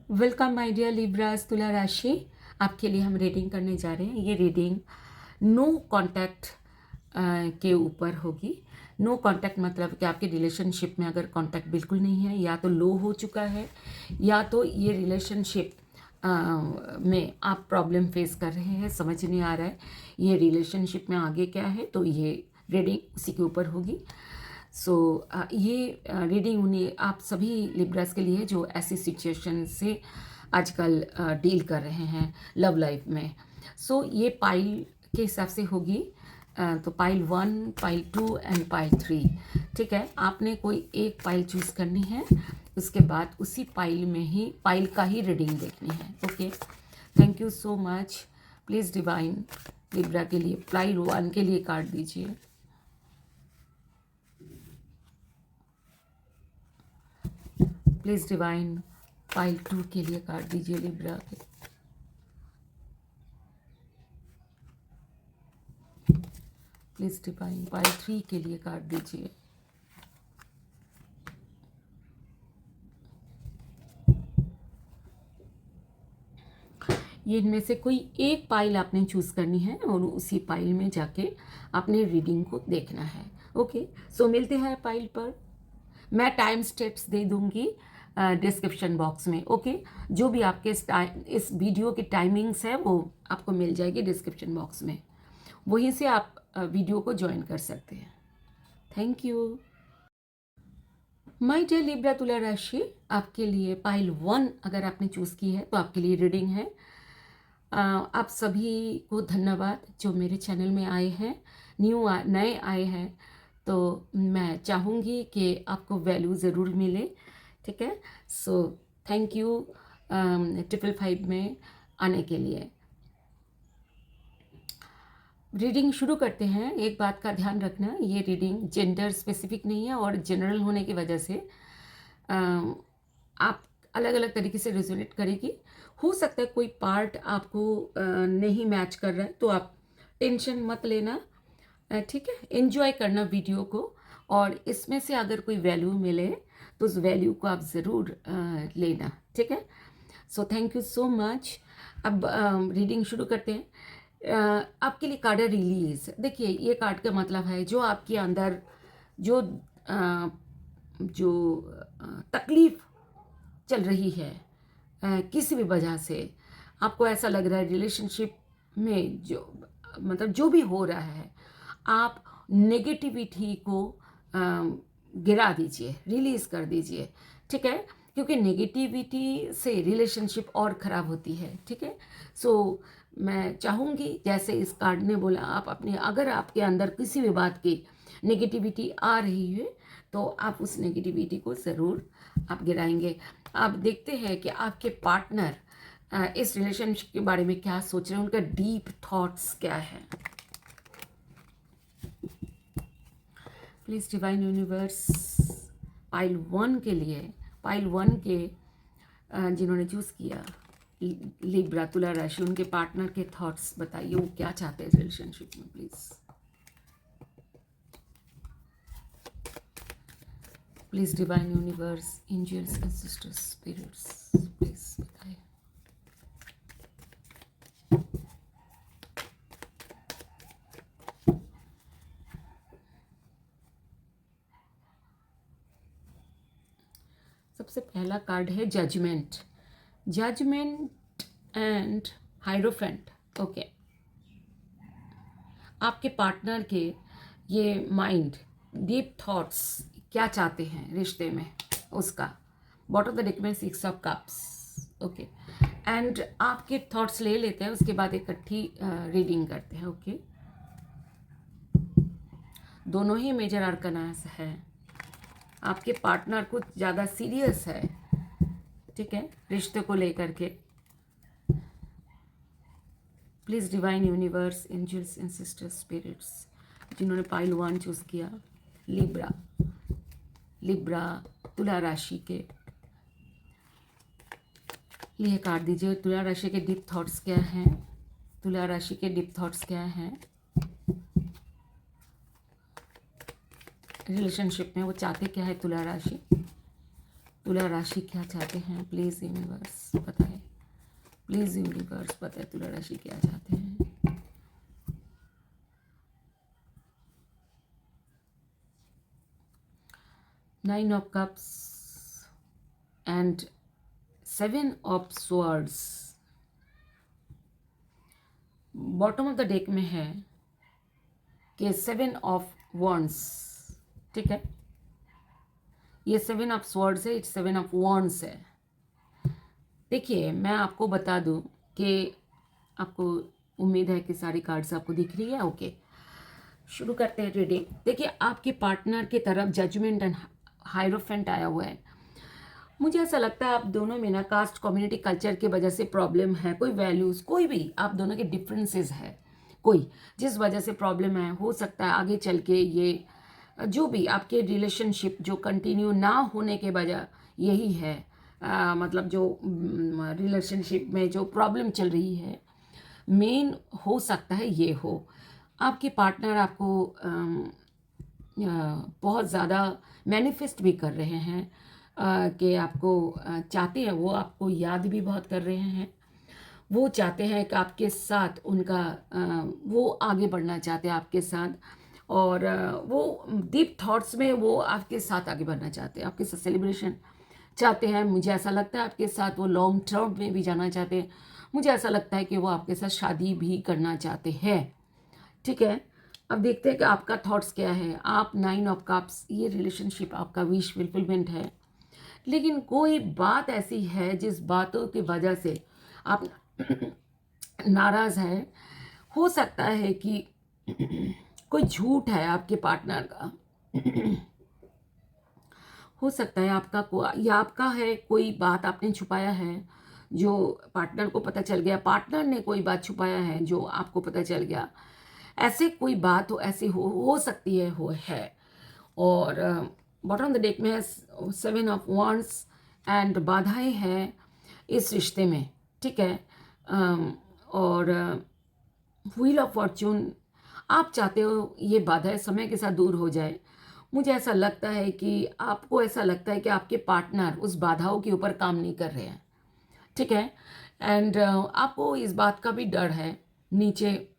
Welcome my dear Libras तुला राशि। आपके लिए हम रीडिंग करने जा रहे हैं। ये रीडिंग नो कांटेक्ट के ऊपर होगी। नो कांटेक्ट मतलब कि आपके रिलेशनशिप में अगर कांटेक्ट बिल्कुल नहीं है, या तो लो हो चुका है, या तो ये रिलेशनशिप में आप प्रॉब्लम फेस कर रहे हैं, समझ नहीं आ रहा है ये रिलेशनशिप में आगे क्या है, तो ये रीडिंग उसी के ऊपर होगी। ये रीडिंग उन्हें आप सभी लिब्रास के लिए जो ऐसी सिचुएशन से आजकल डील कर रहे हैं लव लाइफ में। ये पाइल के हिसाब से होगी। तो पाइल 1, पाइल 2 एंड पाइल 3। ठीक है, आपने कोई एक पाइल चूज़ करनी है, उसके बाद उसी पाइल में ही पाइल का ही रीडिंग देखनी है। Okay, thank you so much. Please divine Libra के लिए पाइल 1 के लिए कार्ड दीजिए। प्लीज़ डिवाइन पाइल 2 के लिए कार्ड दीजिए लिब्रा के। प्लीज़ डिवाइन पाइल 3 के लिए कार्ड दीजिए। ये इनमें से कोई एक पाइल आपने चूज़ करनी है और उसी पाइल में जाके आपने रीडिंग को देखना है। ओके, मिलते हैं पाइल पर। मैं टाइम स्टेप्स दे दूंगी डिस्क्रिप्शन बॉक्स में। ओके, जो भी आपके इस वीडियो की टाइमिंग्स है वो आपको मिल जाएगी डिस्क्रिप्शन बॉक्स में, वहीं से आप वीडियो को ज्वाइन कर सकते हैं। Thank you. My dear Libra तुला राशि, आपके लिए पाइल 1 अगर आपने चूज़ की है तो आपके लिए रीडिंग है। आप सभी को धन्यवाद जो मेरे चैनल में आए हैं, नए आए हैं। तो मैं चाहूँगी कि आपको वैल्यू ज़रूर मिले। ठीक है, थैंक यू 555 में आने के लिए। रीडिंग शुरू करते हैं। एक बात का ध्यान रखना, ये रीडिंग जेंडर स्पेसिफिक नहीं है और जनरल होने की वजह से आप अलग अलग तरीके से रेजोनेट करेगी। हो सकता है कोई पार्ट आपको नहीं मैच कर रहा है, तो आप टेंशन मत लेना। ठीक है, एंजॉय करना वीडियो को, और इसमें से अगर कोई वैल्यू मिले तो उस वैल्यू को आप ज़रूर लेना। ठीक है, थैंक यू सो मच। अब रीडिंग शुरू करते हैं। आपके लिए कार्ड है रिलीज। देखिए, ये कार्ड का मतलब है जो आपके अंदर जो अ, जो तकलीफ चल रही है किसी भी वजह से, आपको ऐसा लग रहा है रिलेशनशिप में जो मतलब जो भी हो रहा है, आप नेगेटिविटी को गिरा दीजिए, रिलीज़ कर दीजिए। ठीक है, क्योंकि नेगेटिविटी से रिलेशनशिप और ख़राब होती है। ठीक है, मैं चाहूँगी जैसे इस कार्ड ने बोला, आप अपने अगर आपके अंदर किसी भी बात की नेगेटिविटी आ रही है तो आप उस नेगेटिविटी को ज़रूर आप गिराएंगे। आप देखते हैं कि आपके पार्टनर इस रिलेशनशिप के बारे में क्या सोच रहे हैं, उनका डीप थॉट्स क्या है। प्लीज़ डिवाइन यूनिवर्स पाइल 1 के लिए, पाइल 1 के जिन्होंने चूज़ किया लिब्रा तुला राशि, उनके पार्टनर के थॉट्स बताइए, वो क्या चाहते हैं रिलेशनशिप में। Please divine universe, angels and sisters, spirits, please बताइए। सबसे पहला कार्ड है judgement. Judgement and hierophant. Okay, आपके पार्टनर के ये माइंड, डीप थॉट्स क्या चाहते हैं रिश्ते में, उसका बॉटम ऑफ द डेक में 6 ऑफ कप्स। ओके, एंड आपके थॉट्स ले लेते हैं, उसके बाद इकट्ठी रीडिंग करते हैं। ओके, दोनों ही मेजर आर्कनास है। आपके पार्टनर कुछ ज़्यादा सीरियस है, ठीक है, रिश्ते को लेकर के। Please divine universe, angels and sister spirits, जिन्होंने पाइल 1 चूज़ किया, लिब्रा तुला राशि के लिए कार्ड दीजिए। तुला राशि के डीप थॉट्स क्या हैं? तुला राशि के डीप थॉट्स क्या हैं रिलेशनशिप में, वो चाहते क्या है तुला राशि? तुला राशि क्या चाहते हैं? प्लीज़ यूनिवर्स बताएं, प्लीज़ यूनिवर्स बताएं तुला राशि क्या चाहते हैं? 9 of cups and 7 of swords. Bottom of the deck में है कि 7 ऑफ वॉन्ड्स, ठीक है, ये 7 ऑफ स्वर्ड्स है, इट्स 7 ऑफ वॉन्ड्स है। देखिए मैं आपको बता दूं कि आपको उम्मीद है कि सारी कार्ड्स आपको दिख रही है। ओके, शुरू करते हैं रीडिंग। देखिए आपके पार्टनर की तरफ जजमेंट एंड हायरोफेंट आया हुआ है। मुझे ऐसा लगता है आप दोनों में ना कास्ट कम्युनिटी कल्चर की वजह से प्रॉब्लम है, कोई वैल्यूज़, कोई भी आप दोनों के डिफरेंसेस है, कोई जिस वजह से प्रॉब्लम है। हो सकता है आगे चल के ये जो भी आपके रिलेशनशिप जो कंटिन्यू ना होने के वजह यही है, मतलब जो रिलेशनशिप में जो प्रॉब्लम चल रही है मेन हो सकता है ये हो। आपके पार्टनर आपको बहुत ज़्यादा मैनिफेस्ट भी कर रहे हैं कि आपको चाहते हैं, वो आपको याद भी बहुत कर रहे हैं। वो चाहते हैं कि आपके साथ उनका वो आगे बढ़ना चाहते हैं आपके साथ, और वो डीप थॉट्स में वो आपके साथ आगे बढ़ना चाहते हैं, आपके साथ सेलिब्रेशन चाहते हैं। मुझे ऐसा लगता है आपके साथ वो लॉन्ग टर्म में भी जाना चाहते हैं। मुझे ऐसा लगता है कि वो आपके साथ शादी भी करना चाहते हैं, ठीक है। अब देखते हैं कि आपका थॉट्स क्या है। आप 9 ऑफ कप्स, ये रिलेशनशिप आपका विश फुलफिलमेंट है, लेकिन कोई बात ऐसी है जिस बातों की वजह से आप नाराज़ हैं। हो सकता है कि कोई झूठ है आपके पार्टनर का, हो सकता है आपका या आपका है, कोई बात आपने छुपाया है जो पार्टनर को पता चल गया, पार्टनर ने कोई बात छुपाया है जो आपको पता चल गया। ऐसे कोई बात हो, ऐसी हो सकती है, हो है। और बॉटम ऑफ द डेक में है 7 ऑफ वॉन्ड्स एंड बाधाएं हैं इस रिश्ते में, ठीक है। और व्हील ऑफ फॉर्चून, आप चाहते हो ये बाधाएं समय के साथ दूर हो जाए। मुझे ऐसा लगता है कि आपको ऐसा लगता है कि आपके पार्टनर उस बाधाओं के ऊपर काम नहीं कर रहे हैं, ठीक है। एंड आपको इस बात का भी डर है, नीचे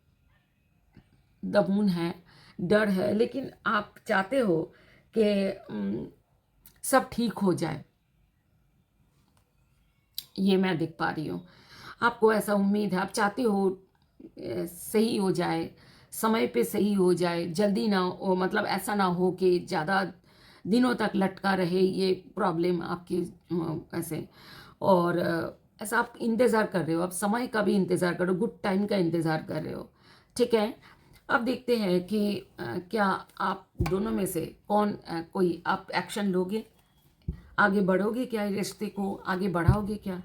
द मून है, डर है, लेकिन आप चाहते हो कि सब ठीक हो जाए। ये मैं देख पा रही हूँ, आपको ऐसा उम्मीद है, आप चाहते हो सही हो जाए, समय पे सही हो जाए, जल्दी ना हो, मतलब ऐसा ना हो कि ज़्यादा दिनों तक लटका रहे ये प्रॉब्लम आपकी ऐसे। और ऐसा आप इंतज़ार कर रहे हो, आप समय का भी इंतज़ार कर रहे हो, गुड टाइम का इंतज़ार कर रहे हो, ठीक है। अब देखते हैं कि क्या आप दोनों में से कौन कोई आप एक्शन लोगे, आगे बढ़ोगे क्या, इस रिश्ते को आगे बढ़ाओगे क्या।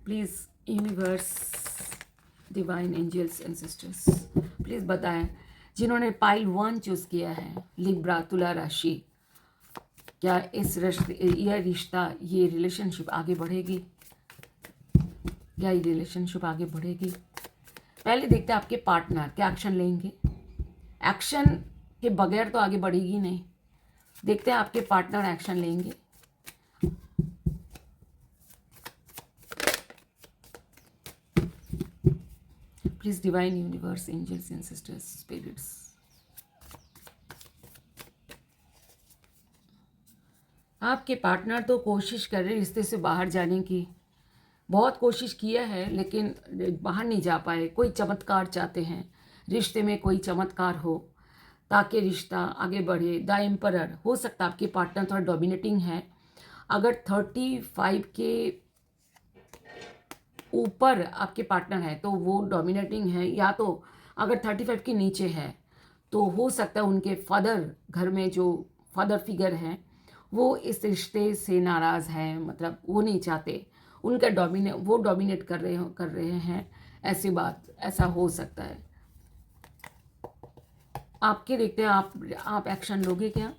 Please universe, divine angels and sisters, please बताएं जिन्होंने पाइल 1 चूज़ किया है, लिब्रा तुला राशि, क्या इस यह रिश्ता, ये रिलेशनशिप आगे बढ़ेगी, क्या ये रिलेशनशिप आगे बढ़ेगी। पहले देखते हैं आपके पार्टनर क्या एक्शन लेंगे। एक्शन के बगैर तो आगे बढ़ेगी नहीं। देखते हैं आपके पार्टनर एक्शन लेंगे। Please divine universe, angels and sisters, spirits, आपके पार्टनर तो कोशिश कर रहे हैं रिश्ते से बाहर जाने की, बहुत कोशिश किया है लेकिन बाहर नहीं जा पाए। कोई चमत्कार चाहते हैं, रिश्ते में कोई चमत्कार हो ताकि रिश्ता आगे बढ़े। द एम्परर, हो सकता है आपके पार्टनर थोड़ा डोमिनेटिंग है। अगर 35 के ऊपर आपके पार्टनर है तो वो डोमिनेटिंग है, या तो अगर 35 के नीचे है तो हो सकता है उनके फादर, घर में जो फादर फिगर हैं वो इस रिश्ते से नाराज़ हैं, मतलब वो नहीं चाहते, उनका वो डोमिनेट कर रहे हैं, ऐसी बात, ऐसा हो सकता है। आपके देखते हैं आप एक्शन लोगे क्या।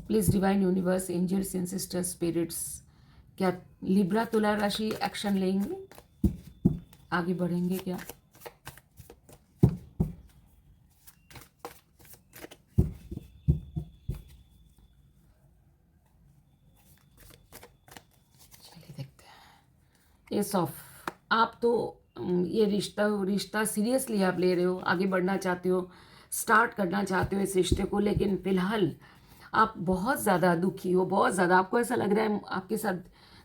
Please divine universe, angels and sisters, spirits, क्या लिब्रा तुला राशि एक्शन लेंगे, आगे बढ़ेंगे क्या? चलिए देखते हैं। एस ऑफ, आप तो ये रिश्ता सीरियसली आप ले रहे हो, आगे बढ़ना चाहते हो, स्टार्ट करना चाहते हो इस रिश्ते को, लेकिन फिलहाल आप बहुत ज़्यादा दुखी हो, बहुत ज़्यादा आपको ऐसा लग रहा है आपके साथ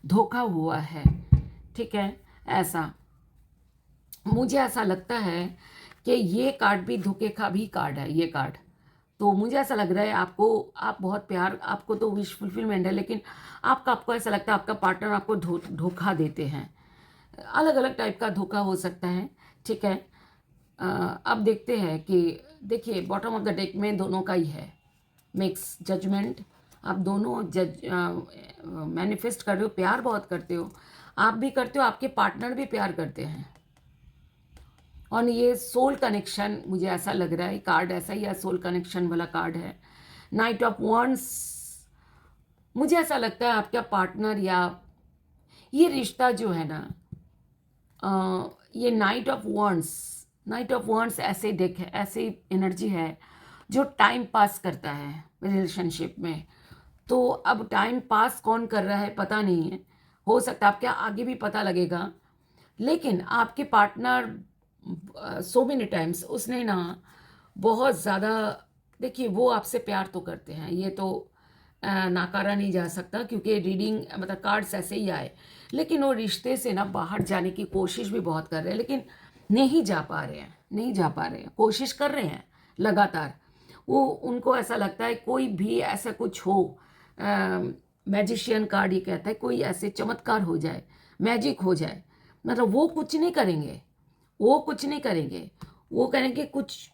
धोखा हुआ है, ठीक है। ऐसा मुझे ऐसा लगता है कि ये कार्ड भी धोखे का भी कार्ड है, ये कार्ड। तो मुझे ऐसा लग रहा है आपको, आप बहुत प्यार, आपको तो विश फुलफिलमेंट है, लेकिन आपको ऐसा लगता है आपका पार्टनर आपको धोखा देते हैं। अलग अलग टाइप का धोखा हो सकता है, ठीक है। अब देखते हैं कि देखिए बॉटम ऑफ द डेक में दोनों का ही है मिक्स जजमेंट। आप दोनों मैनिफेस्ट कर रहे हो, प्यार बहुत करते हो, आप भी करते हो, आपके पार्टनर भी प्यार करते हैं। और ये सोल कनेक्शन मुझे ऐसा लग रहा है, कार्ड ऐसा ही है, सोल कनेक्शन वाला कार्ड है। नाइट ऑफ वॉन्ड्स, मुझे ऐसा लगता है आपका पार्टनर या ये रिश्ता जो है ना, ये नाइट ऑफ वॉन्ड्स ऐसे डेक है, ऐसी एनर्जी है जो टाइम पास करता है रिलेशनशिप में। तो अब टाइम पास कौन कर रहा है पता नहीं है, हो सकता है आपके आगे भी पता लगेगा, लेकिन आपके पार्टनर सो मेनी टाइम्स उसने ना बहुत ज़्यादा, देखिए वो आपसे प्यार तो करते हैं, ये तो नाकारा नहीं जा सकता, क्योंकि रीडिंग मतलब कार्ड्स ऐसे ही आए, लेकिन वो रिश्ते से ना बाहर जाने की कोशिश भी बहुत कर रहे हैं, लेकिन नहीं जा पा रहे हैं, नहीं जा पा रहे हैं, कोशिश कर रहे हैं लगातार। वो उनको ऐसा लगता है कोई भी ऐसा कुछ हो, मैजिशियन कार्ड ये कहता है कोई ऐसे चमत्कार हो जाए, मैजिक हो जाए, मतलब वो कुछ नहीं करेंगे, वो कुछ नहीं करेंगे, वो करेंगे कुछ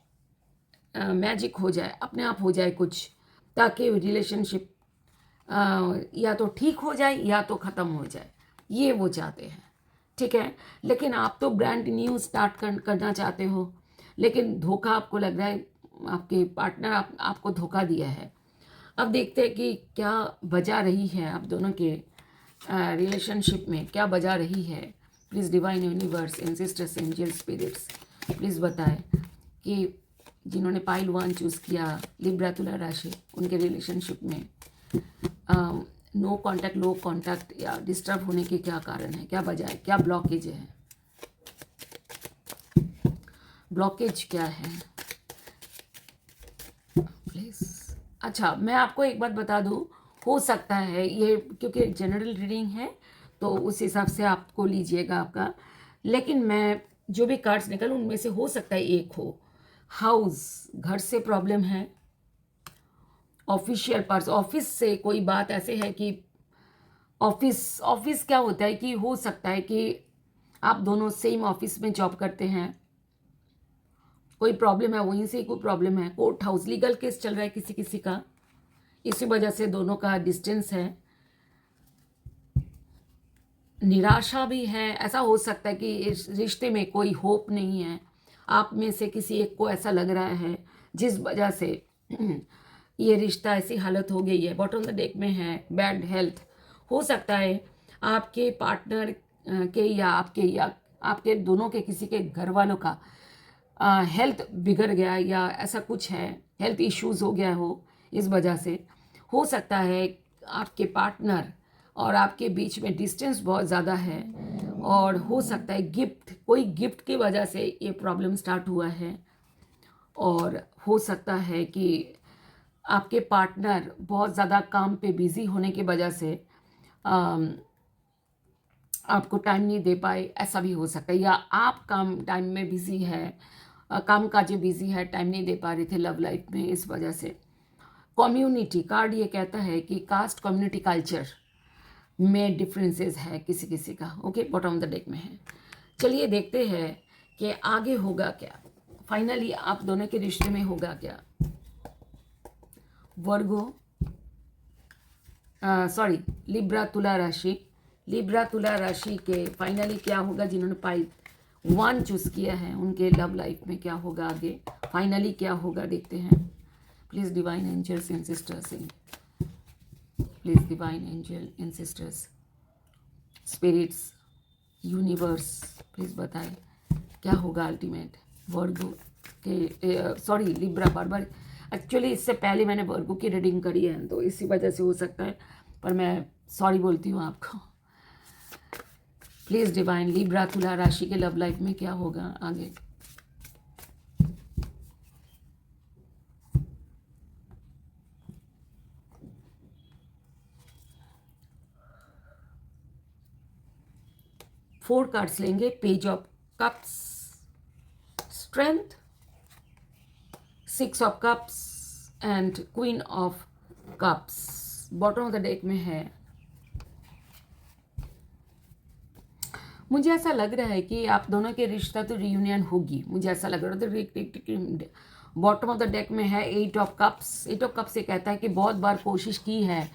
मैजिक हो जाए, अपने आप हो जाए कुछ, ताकि रिलेशनशिप या तो ठीक हो जाए या तो ख़त्म हो जाए, ये वो चाहते हैं, ठीक है। लेकिन आप तो ब्रांड न्यू स्टार्ट करना चाहते हो, लेकिन धोखा आपको लग रहा है, आपके पार्टनर आपको धोखा दिया है। अब देखते हैं कि क्या वजह रही है आप दोनों के रिलेशनशिप में, क्या वजह रही है। Please divine universe, ancestors, angel, spirits, please बताएं कि जिन्होंने पाइल 1 चूज़ किया, लिब्रा तुला राशि, उनके रिलेशनशिप में नो कांटेक्ट, लो कांटेक्ट या डिस्टर्ब होने के क्या कारण है, क्या वजह है, क्या ब्लॉकेज है, ब्लॉकेज क्या है प्लीज़। अच्छा, मैं आपको एक बात बता दूं, हो सकता है ये, क्योंकि जनरल रीडिंग है तो उस हिसाब से आपको लीजिएगा आपका, लेकिन मैं जो भी कार्ड्स निकालूं उनमें से हो सकता है एक हो हाउस, घर से प्रॉब्लम है, ऑफिशियल पर्स, ऑफिस से कोई बात ऐसे है कि ऑफिस क्या होता है कि हो सकता है कि आप दोनों सेम ऑफिस में जॉब करते हैं, कोई प्रॉब्लम है, वहीं से कोई प्रॉब्लम है, कोर्ट हाउस, लीगल केस चल रहा है किसी किसी का, इसी वजह से दोनों का डिस्टेंस है, निराशा भी है, ऐसा हो सकता है कि इस रिश्ते में कोई होप नहीं है, आप में से किसी एक को ऐसा लग रहा है, जिस वजह से ये रिश्ता ऐसी हालत हो गई है। बॉटम ऑफ द डेक में है बैड हेल्थ, हो सकता है आपके पार्टनर के या आपके दोनों के किसी के घर वालों का हेल्थ बिगड़ गया या ऐसा कुछ है, हेल्थ इश्यूज हो गया हो, इस वजह से हो सकता है आपके पार्टनर और आपके बीच में डिस्टेंस बहुत ज़्यादा है, और हो सकता है कोई गिफ्ट की वजह से ये प्रॉब्लम स्टार्ट हुआ है, और हो सकता है कि आपके पार्टनर बहुत ज़्यादा काम पे बिज़ी होने की वजह से आपको टाइम नहीं दे पाए, ऐसा भी हो सकता है, या आप टाइम में बिज़ी है, काम काज में बिज़ी है, टाइम नहीं दे पा रहे थे लव लाइफ में, इस वजह से। कम्युनिटी कार्ड ये कहता है कि कास्ट, कम्युनिटी, कल्चर में डिफरेंसेस है किसी किसी का, okay, bottom of the deck में है। चलिए देखते हैं कि आगे होगा क्या, फाइनली आप दोनों के रिश्ते में होगा क्या। वर्गो, सॉरी, लिब्रा तुला राशि के फाइनली क्या होगा, जिन्होंने पाइल 1 चूज़ किया है उनके लव लाइफ में क्या होगा आगे, फाइनली क्या होगा देखते हैं। Please divine angels and sisters, please divine angel and sisters, spirits, universe please बताएं क्या होगा अल्टीमेट वर्गो के, सॉरी लिब्रा, बार बार एक्चुअली इससे पहले मैंने वर्गो की रीडिंग करी है तो इसी वजह से हो सकता है, पर मैं सॉरी बोलती हूँ आपको। प्लीज़ डिवाइन, लिब्रा तुला राशि के लव लाइफ में क्या होगा आगे। फोर कार्ड्स लेंगे, page of cups, strength, six of cups and queen of cups. Bottom of the deck में है। मुझे ऐसा लग रहा है कि आप दोनों के रिश्ता तो रियूनियन होगी, मुझे ऐसा लग रहा है। बॉटम ऑफ द डेक में है eight of cups. Eight of cups ये कहता है कि बहुत बार कोशिश की है,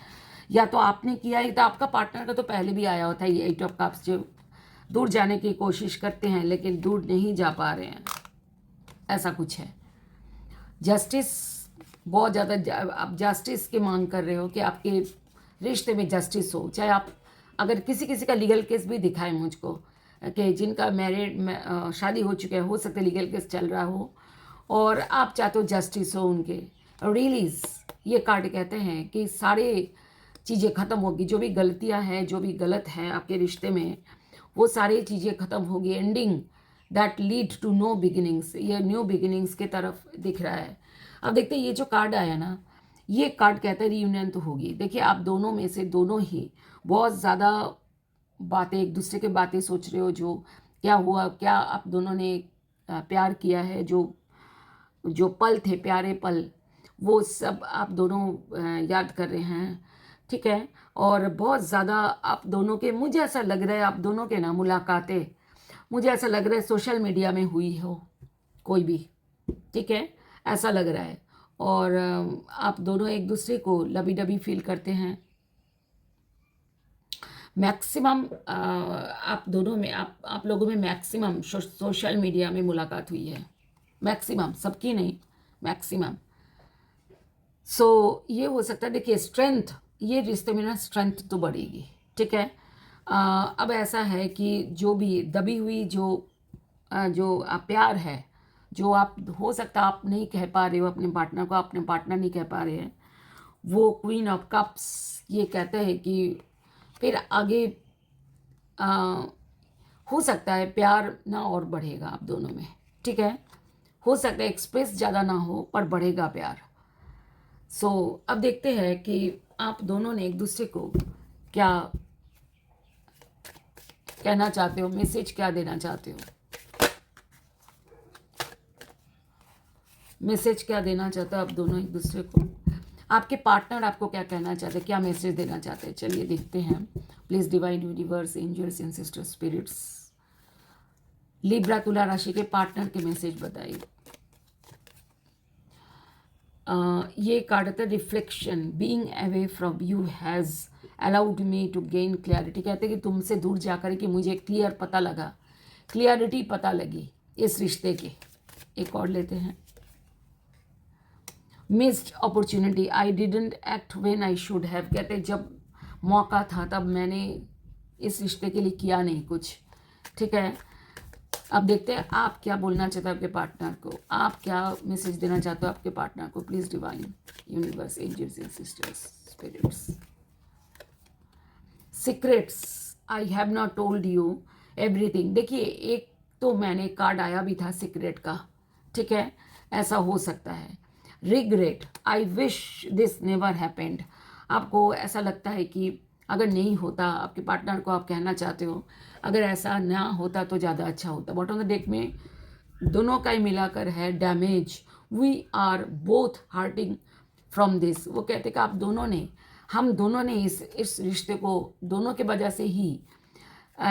या तो आपने किया है तो आपका पार्टनर का तो पहले भी आया होता है ये एट ऑफ कप्स, जो दूर जाने की कोशिश करते हैं लेकिन दूर नहीं जा पा रहे हैं, ऐसा कुछ है। जस्टिस, बहुत ज़्यादा आप जस्टिस की मांग कर रहे हो कि आपके रिश्ते में जस्टिस हो। चाहे आप अगर किसी का लीगल केस भी दिखाए मुझको, कि जिनका मैरिड शादी हो चुके हैं, हो सकता है लीगल केस चल रहा हो और आप चाहते हो जस्टिस हो उनके। रिलीज, ये कार्ड कहते हैं कि सारे चीज़ें ख़त्म होगी, जो भी गलतियां हैं, जो भी गलत है आपके रिश्ते में, वो सारी चीज़ें ख़त्म होगी। Ending that lead to no beginnings, ये न्यू बिगिनिंग्स के तरफ दिख रहा है। अब देखते हैं ये जो कार्ड आया ना, ये कार्ड कहता है रियूनियन तो होगी। देखिए आप दोनों में से दोनों ही बहुत ज़्यादा बातें, एक दूसरे के बातें सोच रहे हो, जो क्या हुआ, क्या आप दोनों ने प्यार किया है, जो जो पल थे प्यारे पल, वो सब आप दोनों याद कर रहे हैं, ठीक है। और बहुत ज़्यादा आप दोनों के, मुझे ऐसा लग रहा है आप दोनों के ना मुलाकातें, मुझे ऐसा लग रहा है सोशल मीडिया में हुई हो कोई भी, ठीक है, ऐसा लग रहा है। और आप दोनों एक दूसरे को लबी डबी फील करते हैं। मैक्सिमम आप दोनों में, आप लोगों में मैक्सिमम सोशल मीडिया में मुलाकात हुई है, मैक्सिमम, सबकी नहीं, मैक्सिमम। सो ये हो सकता है। देखिए स्ट्रेंथ, ये रिश्ते में ना स्ट्रेंथ तो बढ़ेगी, ठीक है। अब ऐसा है कि जो भी दबी हुई जो प्यार है, जो आप हो सकता है आप नहीं कह पा रहे हो अपने पार्टनर को, अपने पार्टनर नहीं कह पा रहे हैं, वो क्वीन ऑफ कप्स ये कहते हैं कि फिर आगे हो सकता है प्यार ना और बढ़ेगा आप दोनों में, ठीक है। हो सकता है एक्सप्रेस ज़्यादा ना हो पर बढ़ेगा प्यार। सो अब देखते हैं कि आप दोनों ने एक दूसरे को क्या कहना चाहते हो, मैसेज क्या देना चाहते हो, मैसेज क्या देना चाहते हो आप दोनों एक दूसरे को। आपके पार्टनर आपको क्या कहना चाहते हैं, क्या मैसेज देना चाहते हैं, चलिए देखते हैं। Please divine universe, angels and sister spirits, Libra तुला राशि के पार्टनर के मैसेज बताइए। ये कार्ड आता है reflection, being away from you has allowed me to gain clarity. कहते हैं कि तुमसे दूर जाकर कि मुझे क्लियर पता लगा, क्लियरिटी पता लगी इस रिश्ते की। एक और लेते हैं। Missed opportunity, I didn't act when I should have. कहते हैं जब मौका था तब मैंने इस रिश्ते के लिए किया नहीं कुछ, ठीक है। अब देखते हैं आप क्या बोलना चाहते हो आपके पार्टनर को, आप क्या मैसेज देना चाहते हो आपके पार्टनर को। Please divine universe, angels and sisters spirits, secrets, I have not told you everything. देखिए एक तो मैंने कार्ड आया भी था सीक्रेट का, ठीक है, ऐसा हो सकता है। Regret, I wish this never happened. आपको ऐसा लगता है कि अगर नहीं होता, आपके पार्टनर को आप कहना चाहते हो अगर ऐसा ना होता तो ज़्यादा अच्छा होता। बॉटम ऑफ द डेक में दोनों का ही मिलाकर है damage, we are both hurting from this. वो कहते कि आप दोनों ने, हम दोनों ने इस रिश्ते को, दोनों के वजह से ही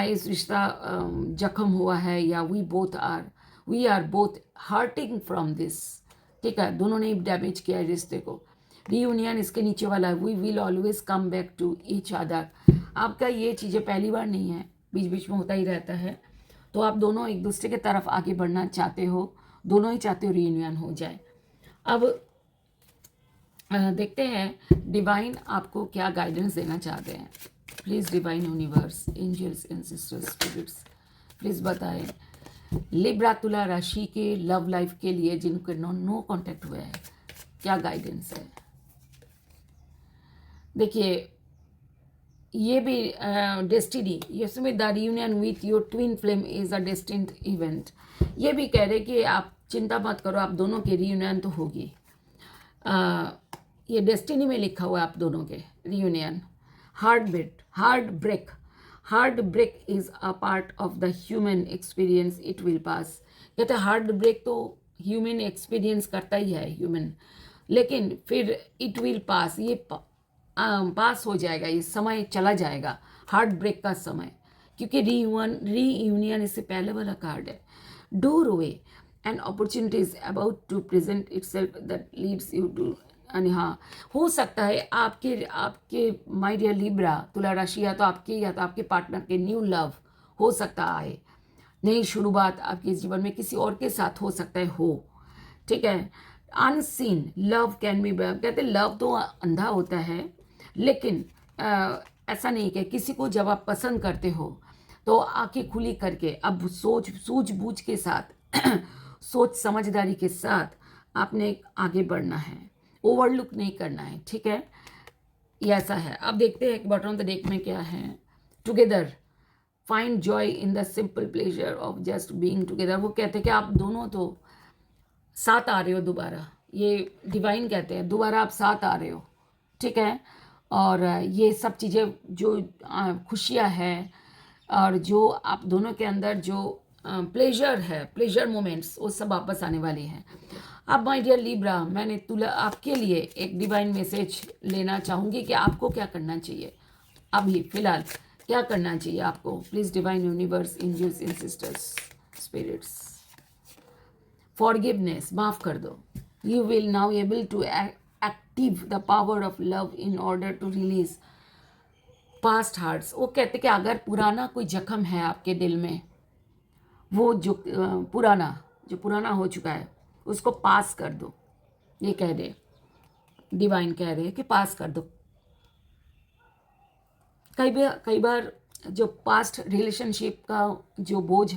इस रिश्ता जख्म हुआ है, या we are both hurting from this, ठीक है। दोनों ने ही डैमेज किया है रिश्ते को। रीयूनियन इसके नीचे वाला है, we will always come back to each other. आपका ये चीज़ें पहली बार नहीं है, बीच बीच में होता ही रहता है। तो आप दोनों एक दूसरे की तरफ आगे बढ़ना चाहते हो, दोनों ही चाहते हो रीयूनियन हो जाए। अब देखते हैं डिवाइन आपको क्या गाइडेंस देना चाहते हैं। Please divine universe, angels and sisters, spirits, please बताएं लिब्रा तुला राशि के लव लाइफ के लिए जिनको नो कांटेक्ट हुआ है, क्या गाइडेंस है। देखिए ये भी डेस्टिनी, इसमें the reunion with your twin flame is a destined event. ये भी कह रहे कि आप चिंता मत करो, आप दोनों के रियूनियन तो होगी। ये डेस्टिनी में लिखा हुआ है आप दोनों के reunion. Heartbreak is a part of the human experience, it will pass. कहते हैं हार्ट ब्रेक तो ह्यूमन एक्सपीरियंस करता ही है ह्यूमन, लेकिन फिर इट विल पास, ये पास हो जाएगा, ये समय चला जाएगा, हार्ट ब्रेक का समय। क्योंकि रीयूनियन इससे पहले वाला कार्ड है। Doorway and opportunities about to present itself that leads you to. यानी हाँ, हो सकता है आपके माय डियर लिब्रा तुला राशि, या तो आपके पार्टनर के न्यू लव हो सकता है, नई शुरुआत आपके जीवन में किसी और के साथ हो सकता है हो, ठीक है। अनसीन लव कैन बी, कहते लव तो अंधा होता है, लेकिन ऐसा नहीं कि किसी को जब आप पसंद करते हो तो आंखें खुली करके अब सूझबूझ के साथ सोच समझदारी के साथ आपने आगे बढ़ना है, ओवरलुक नहीं करना है, ठीक है। ये ऐसा है। अब देखते हैं बॉटम ऑफ द डेक में क्या है। Together find joy in the simple pleasure of just being together. वो कहते हैं कि आप दोनों तो साथ आ रहे हो दोबारा, ये डिवाइन कहते हैं दोबारा आप साथ आ रहे हो, ठीक है। और ये सब चीज़ें जो खुशियाँ हैं और जो आप दोनों के अंदर जो प्लेजर है, प्लेजर मोमेंट्स, वो सब वापस आने वाली हैं। अब माय डियर लिब्रा, मैंने तुला आपके लिए एक डिवाइन मैसेज लेना चाहूँगी कि आपको क्या करना चाहिए अभी फ़िलहाल, क्या करना चाहिए आपको। Please divine universe, angels and sisters, spirits, forgiveness, माफ़ कर दो। You will now able to active the power of love in order to release past hearts. वो कहते कि अगर पुराना कोई जख्म है आपके दिल में, वो जो पुराना हो चुका है उसको पास कर दो। ये कह रहे डिवाइन, कह रहे हैं कि पास कर दो। कई बार जो पास्ट रिलेशनशिप का जो बोझ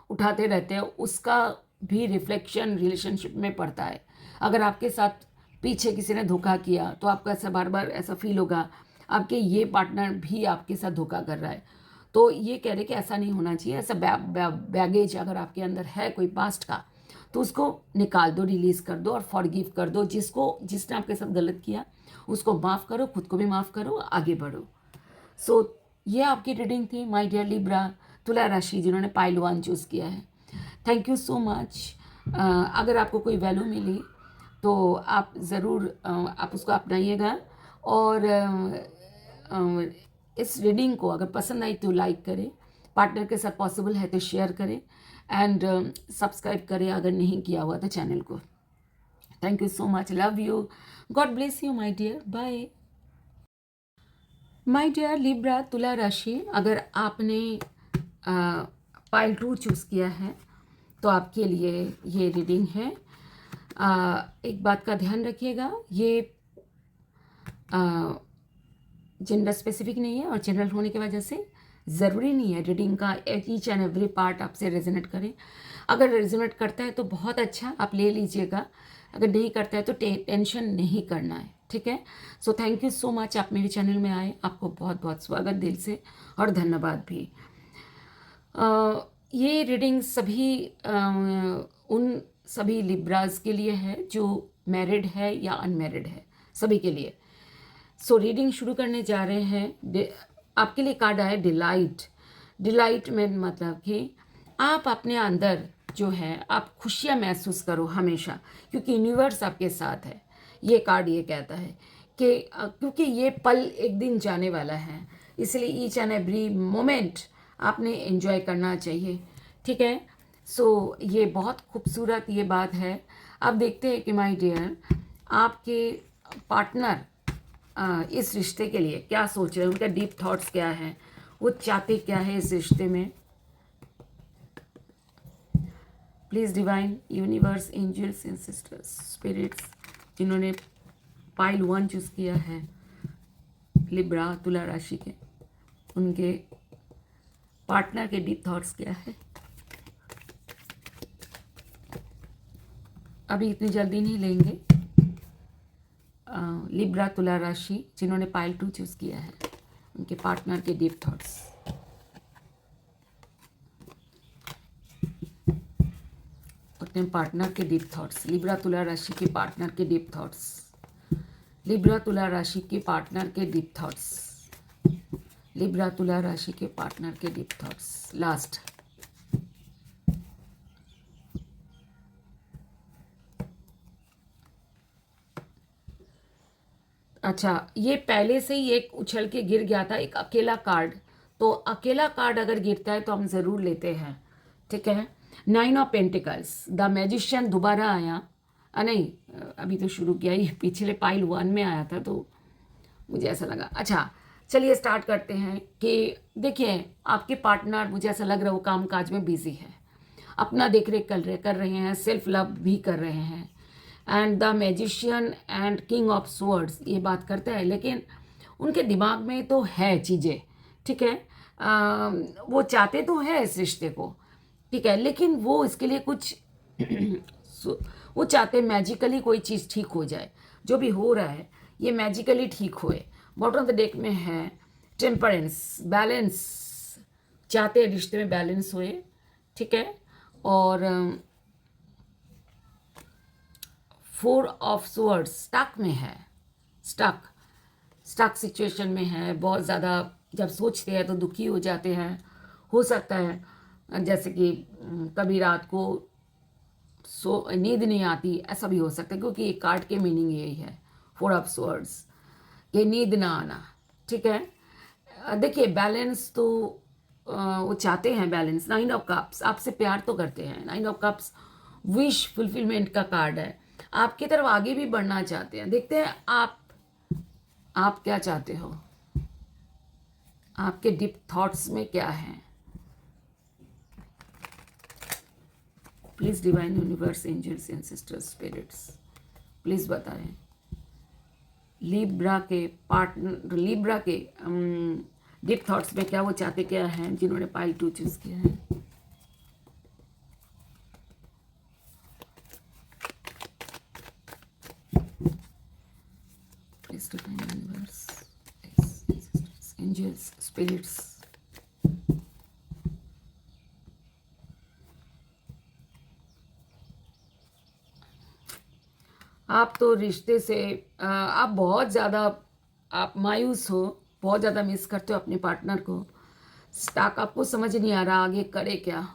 उठाते रहते हैं उसका भी रिफ्लेक्शन रिलेशनशिप में पड़ता है। अगर आपके साथ पीछे किसी ने धोखा किया तो आपको ऐसा बार बार ऐसा फील होगा आपके ये पार्टनर भी आपके साथ धोखा कर रहा है। तो ये कह रहे कि ऐसा नहीं होना चाहिए। ऐसा बैगेज अगर आपके अंदर है कोई पास्ट का तो उसको निकाल दो, रिलीज़ कर दो और फॉरगिव कर दो। जिसने आपके साथ गलत किया उसको माफ़ करो, खुद को भी माफ़ करो, आगे बढ़ो। सो ये आपकी रीडिंग थी माय डियर लिब्रा तुला राशि जिन्होंने पाइल 1 चूज़ किया है। Thank you so much. अगर आपको कोई वैल्यू मिली तो आप ज़रूर आप उसको अपनाइएगा और इस रीडिंग को अगर पसंद आई तो लाइक करें, पार्टनर के साथ पॉसिबल है तो शेयर करें एंड सब्सक्राइब करें अगर नहीं किया हुआ तो चैनल को। Thank you so much, love you, God bless you my dear, bye. My dear Libra तुला राशि, अगर आपने पाइल 2 चूज़ किया है तो आपके लिए ये रीडिंग है। एक बात का ध्यान रखिएगा, ये जेंडर स्पेसिफिक नहीं है और जनरल होने की वजह से ज़रूरी नहीं है रीडिंग का ईच एंड एवरी पार्ट आपसे रेजोनेट करे। अगर रेजोनेट करता है तो बहुत अच्छा, आप ले लीजिएगा। अगर नहीं करता है तो टेंशन नहीं करना है, ठीक है। सो थैंक यू सो मच, आप मेरे चैनल में आए, आपको बहुत बहुत स्वागत दिल से और धन्यवाद भी। ये रीडिंग उन सभी लिब्राज के लिए है जो मैरिड है या अनमैरिड है, सभी के लिए। सो रीडिंग शुरू करने जा रहे हैं। आपके लिए कार्ड आया डिलाइट में मतलब कि आप अपने अंदर जो है आप खुशियाँ महसूस करो हमेशा, क्योंकि यूनिवर्स आपके साथ है। ये कार्ड ये कहता है कि क्योंकि ये पल एक दिन जाने वाला है, इसलिए ईच एंड एवरी मोमेंट आपने एंजॉय करना चाहिए, ठीक है। सो ये बहुत खूबसूरत ये बात है। अब देखते हैं कि माय डियर आपके पार्टनर इस रिश्ते के लिए क्या सोच रहे हैं, उनका डीप थॉट्स क्या है, वो चाहते क्या है इस रिश्ते में। Please divine universe, angels and sisters, spirits, जिन्होंने पाइल 1 चूज़ किया है लिब्रा तुला राशि के, उनके पार्टनर के डीप थॉट्स क्या है। अभी इतनी जल्दी नहीं लेंगे। लिब्रा तुला राशि जिन्होंने पाइल 2 चूज किया है, उनके पार्टनर के डीप थॉट्स। अपने पार्टनर के डीप थॉट्स, लिब्रा तुला राशि के पार्टनर के डीप थॉट्स, लिब्रा तुला राशि के पार्टनर के डीप थॉट्स, लिब्रा तुला राशि के पार्टनर के डीप थॉट्स। लास्ट अच्छा, ये पहले से ही एक उछल के गिर गया था, एक अकेला कार्ड। तो अकेला कार्ड अगर गिरता है तो हम ज़रूर लेते हैं, ठीक है। 9 ऑफ पेंटिकल्स, द मैजिशियन दोबारा आया। नहीं, अभी तो शुरू किया, ये पिछले पाइल 1 में आया था तो मुझे ऐसा लगा। अच्छा चलिए स्टार्ट करते हैं कि देखिए आपके पार्टनर, मुझे ऐसा लग रहा है वो काम काज में बिजी है, अपना देख रेख कर रहे हैं, सेल्फ लव भी कर रहे हैं। And the magician and king of swords ये बात करता है, लेकिन उनके दिमाग में तो है चीज़ें, ठीक है। वो चाहते तो है इस रिश्ते को, ठीक है, लेकिन वो इसके लिए कुछ वो चाहते मैजिकली कोई चीज़ ठीक हो जाए। जो भी हो रहा है ये मैजिकली ठीक होए। बॉटम ऑफ द डेक में है टेम्परेंस, बैलेंस, चाहते हैं रिश्ते में बैलेंस होए, ठीक है। और 4 ऑफ स्वर्ड्स स्टक में है, स्टक सिचुएशन में है। बहुत ज़्यादा जब सोचते हैं तो दुखी हो जाते हैं। हो सकता है जैसे कि कभी रात को नींद नहीं आती, ऐसा भी हो सकता है, क्योंकि एक कार्ड के मीनिंग यही है 4 ऑफ स्वर्ड्स, ये नींद ना आना, ठीक है। देखिए बैलेंस तो वो चाहते हैं बैलेंस। 9 ऑफ कप्स, आपसे प्यार तो करते हैं। 9 ऑफ कप्स विश फुलफिलमेंट का कार्ड है, आपकी तरफ आगे भी बढ़ना चाहते हैं। देखते हैं आप क्या चाहते हो, आपके डीप थॉट्स में क्या है। Please divine universe, angels and sisters, spirits please बताएं लिब्रा के पार्टनर, लिब्रा के डीप थॉट्स में क्या वो चाहते क्या हैं, जिन्होंने पाइल 2 चूज किया है। Please divine universe, angels, spirits, आप तो रिश्ते से आप बहुत ज़्यादा आप मायूस हो, बहुत ज़्यादा मिस करते हो अपने पार्टनर को। स्टाक आपको समझ नहीं आ रहा आगे करे क्या,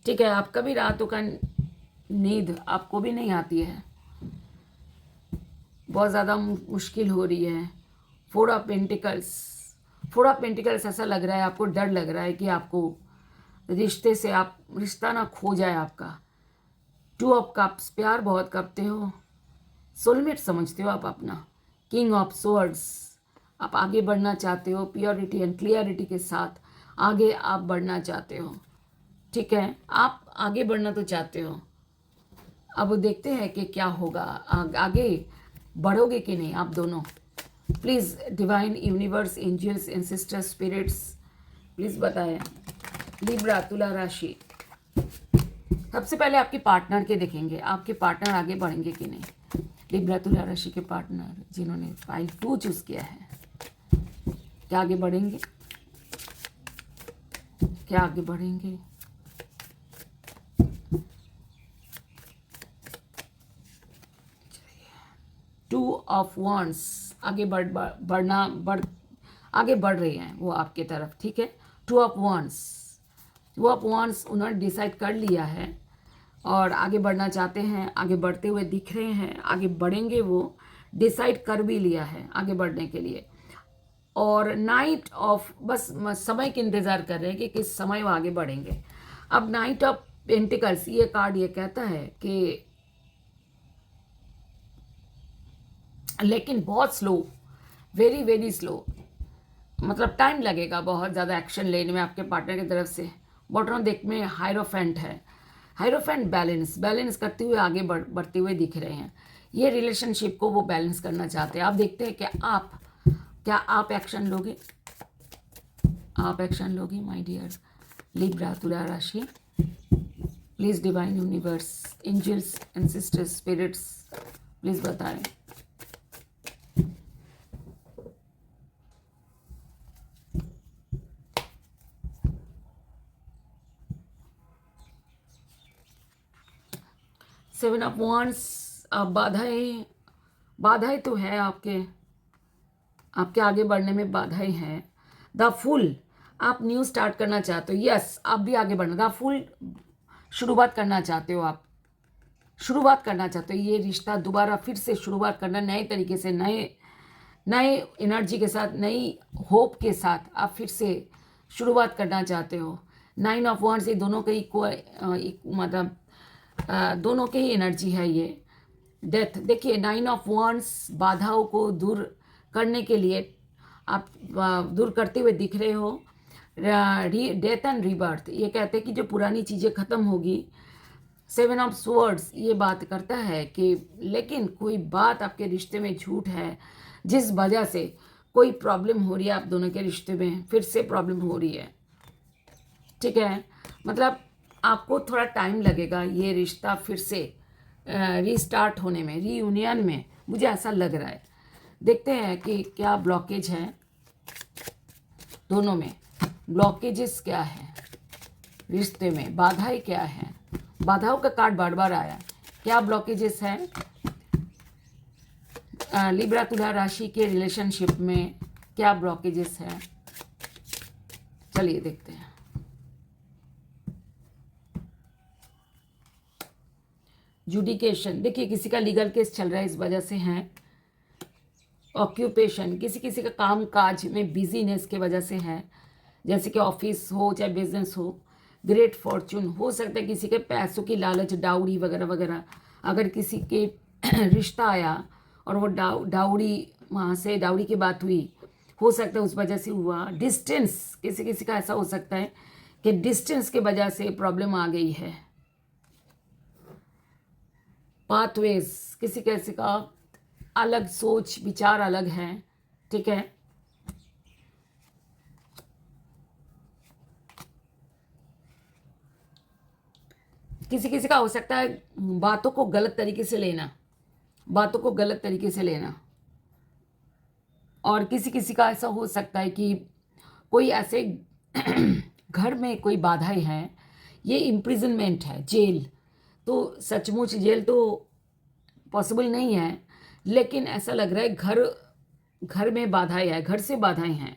ठीक है। आपका भी रातों का नींद आपको भी नहीं आती है, बहुत ज़्यादा मुश्किल हो रही है। 4 ऑफ पेंटिकल्स, 4 ऑफ पेंटिकल्स ऐसा लग रहा है आपको, डर लग रहा है कि आपको रिश्ते से आप रिश्ता ना खो जाए आपका। 2 ऑफ कप्स, प्यार बहुत करते हो, सोलमेट समझते हो आप अपना। किंग ऑफ स्वॉर्ड्स, आप आगे बढ़ना चाहते हो, प्योरिटी एंड क्लियरिटी के साथ आगे आप बढ़ना चाहते हो, ठीक है। आप आगे बढ़ना तो चाहते हो, अब देखते हैं कि क्या होगा, आगे बढ़ोगे कि नहीं आप दोनों। Please divine universe, angels and sister spirits please बताएं लिब्रा तुला राशि। सबसे पहले आपके पार्टनर के देखेंगे, आपके पार्टनर आगे बढ़ेंगे कि नहीं। लिब्रा तुला राशि के पार्टनर जिन्होंने पाइल 2 चूज किया है, क्या आगे बढ़ेंगे, क्या आगे बढ़ेंगे। टू ऑफ wands, आगे आगे बढ़ रहे हैं वो आपके तरफ, ठीक है। 2 ऑफ wands उन्होंने डिसाइड कर लिया है और आगे बढ़ना चाहते हैं, आगे बढ़ते हुए दिख रहे हैं, आगे बढ़ेंगे, वो डिसाइड कर भी लिया है आगे बढ़ने के लिए। और नाइट ऑफ, बस समय के इंतज़ार कर रहे हैं कि किस समय वो आगे बढ़ेंगे। अब नाइट ऑफ पेंटिकल्स ये कार्ड ये कहता है कि लेकिन बहुत स्लो, वेरी वेरी स्लो, मतलब टाइम लगेगा बहुत ज़्यादा एक्शन लेने में आपके पार्टनर की तरफ से। बॉटम देख में हायरोफेंट है, हायरोफेंट बैलेंस करते हुए आगे बढ़ते हुए दिख रहे हैं। ये रिलेशनशिप को वो बैलेंस करना चाहते हैं। आप देखते हैं कि क्या आप एक्शन लोगे, आप एक्शन लोगी माय डियर लिब्रा तुला राशि? Please divine universe, angels and sisters, spirits, please बताएं। सेवन ऑफ वांड्स, आप बाधाएं तो है आपके आगे बढ़ने में बाधाएं हैं। द फूल, आप न्यू स्टार्ट करना चाहते हो, यस आप भी आगे बढ़ना। द फूल, शुरुआत करना चाहते हो, आप शुरुआत करना चाहते हो, ये रिश्ता दोबारा फिर से शुरुआत करना, नए तरीके से, नए एनर्जी के साथ, नई होप के साथ आप फिर से शुरुआत करना चाहते हो। 9 ऑफ वांड्स, ये दोनों के मतलब दोनों के ही एनर्जी है ये। डेथ, देखिए 9 ऑफ वांड्स बाधाओं को दूर करने के लिए आप दूर करते हुए दिख रहे हो। डेथ एंड रीबर्थ, ये कहते हैं कि जो पुरानी चीज़ें ख़त्म होगी। 7 ऑफ स्वॉर्ड्स ये बात करता है कि लेकिन कोई बात आपके रिश्ते में झूठ है, जिस वजह से कोई प्रॉब्लम हो रही है, आप दोनों के रिश्ते में फिर से प्रॉब्लम हो रही है। ठीक है, मतलब आपको थोड़ा टाइम लगेगा ये रिश्ता फिर से रीस्टार्ट होने में, रीयूनियन में, मुझे ऐसा लग रहा है। देखते हैं कि क्या ब्लॉकेज है दोनों में, ब्लॉकेजेस क्या है रिश्ते में, बाधाएं क्या है। बाधाओं का कार्ड बार बार आया, क्या ब्लॉकेजेस हैं लिब्रा तुला राशि के रिलेशनशिप में, क्या ब्लॉकेजेस हैं, चलिए देखते हैं। जुडिकेशन, देखिए किसी का लीगल केस चल रहा है, इस वजह से है। ऑक्यूपेशन, किसी का काम काज में बिजीनेस के वजह से है, जैसे कि ऑफिस हो चाहे बिजनेस हो। ग्रेट फॉर्चून, हो सकता है किसी के पैसों की लालच, डाउरी वगैरह वगैरह, अगर किसी के रिश्ता आया और वो डाउरी, वहाँ से डाउरी की बात हुई, हो सकता है उस वजह से हुआ। डिस्टेंस, किसी का ऐसा हो सकता है कि डिस्टेंस के वजह से प्रॉब्लम आ गई है। पाथवेज, किसी का अलग सोच विचार अलग है। ठीक है, किसी का हो सकता है बातों को गलत तरीके से लेना, बातों को गलत तरीके से लेना। और किसी का ऐसा हो सकता है कि कोई ऐसे घर में कोई बाधाएं हैं, ये इम्प्रिजनमेंट है, जेल। तो सचमुच जेल तो पॉसिबल नहीं है, लेकिन ऐसा लग रहा है घर में बाधाएं हैं, घर से बाधाएं हैं।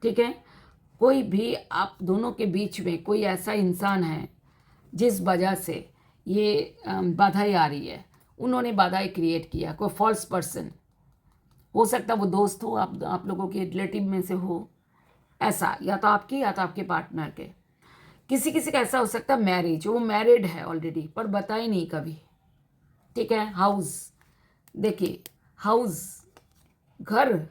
ठीक है, कोई भी आप दोनों के बीच में कोई ऐसा इंसान है जिस वजह से ये बाधाएं आ रही है, उन्होंने बाधाएं क्रिएट किया। कोई फॉल्स पर्सन हो सकता है, वो दोस्त हो, आप लोगों के रिलेटिव में से हो, ऐसा या तो आपके पार्टनर के। किसी का ऐसा हो सकता है मैरिज, वो मैरिड है ऑलरेडी पर बताए नहीं कभी। ठीक है, हाउस, देखिए हाउस, घर,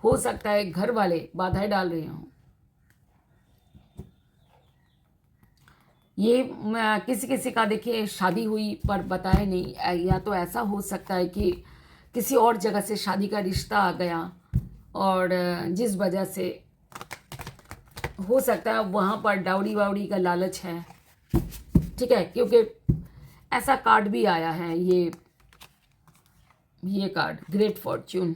हो सकता है घर वाले बाधाएं डाल रहे हों। ये किसी का देखिए शादी हुई पर बताए नहीं, या तो ऐसा हो सकता है कि किसी और जगह से शादी का रिश्ता आ गया और जिस वजह से हो सकता है वहाँ पर डाउरी वाउरी का लालच है। ठीक है, क्योंकि ऐसा कार्ड भी आया है, ये कार्ड ग्रेट फॉर्च्यून,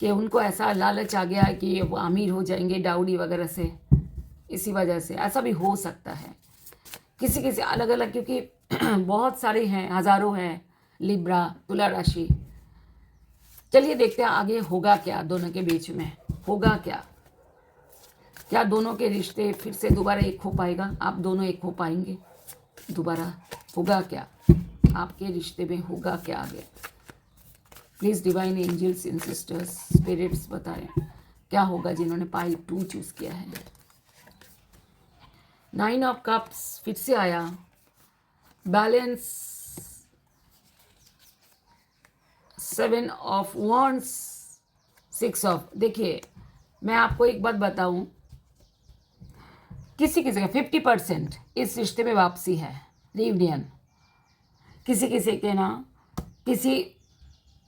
कि उनको ऐसा लालच आ गया है कि वो अमीर हो जाएंगे डाउरी वगैरह से, इसी वजह से ऐसा भी हो सकता है। किसी अलग अलग, क्योंकि बहुत सारे हैं, हज़ारों हैं लिब्रा तुला राशि। चलिए देखते हैं आगे होगा क्या दोनों के बीच में, होगा क्या दोनों के रिश्ते फिर से दोबारा एक हो पाएगा, आप दोनों एक हो पाएंगे दोबारा, होगा क्या आपके रिश्ते में, होगा क्या आगे। Please divine angels and sisters, spirits बताएं क्या होगा जिन्होंने पाइल 2 चूज़ किया है। 9 ऑफ कप्स फिर से आया, बैलेंस, 7 ऑफ वॉन्ड्स, 6 ऑफ, देखिए मैं आपको एक बात बताऊं, किसी का 50% इस रिश्ते में वापसी है, रियूनियन। किसी के ना किसी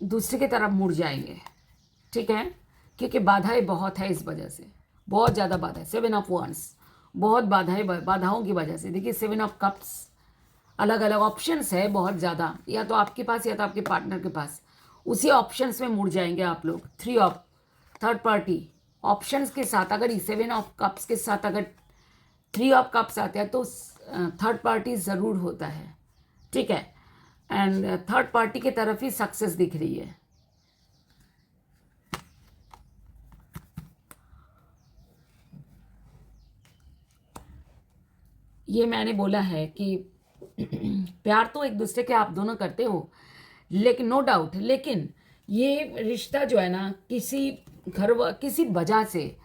दूसरे की तरफ मुड़ जाएंगे। ठीक है, क्योंकि बाधाएं बहुत है, इस वजह से बहुत ज़्यादा बाधा है। 7 ऑफ wands, बहुत बाधाओं की वजह से। देखिए 7 ऑफ कप्स, अलग अलग ऑप्शंस है बहुत ज़्यादा, या तो आपके पास या तो आपके पार्टनर के पास। उसी ऑप्शंस में मुड़ जाएंगे आप लोग। 3 ऑफ थर्ड पार्टी ऑप्शंस के साथ, अगर 7 ऑफ कप्स के साथ अगर 3 ऑफ कप्स आते हैं तो थर्ड पार्टी ज़रूर होता है, ठीक है। एंड थर्ड पार्टी की तरफ ही सक्सेस दिख रही है। ये मैंने बोला है कि प्यार तो एक दूसरे के आप दोनों करते हो, लेकिन नो डाउट, लेकिन ये रिश्ता जो है ना किसी वजह से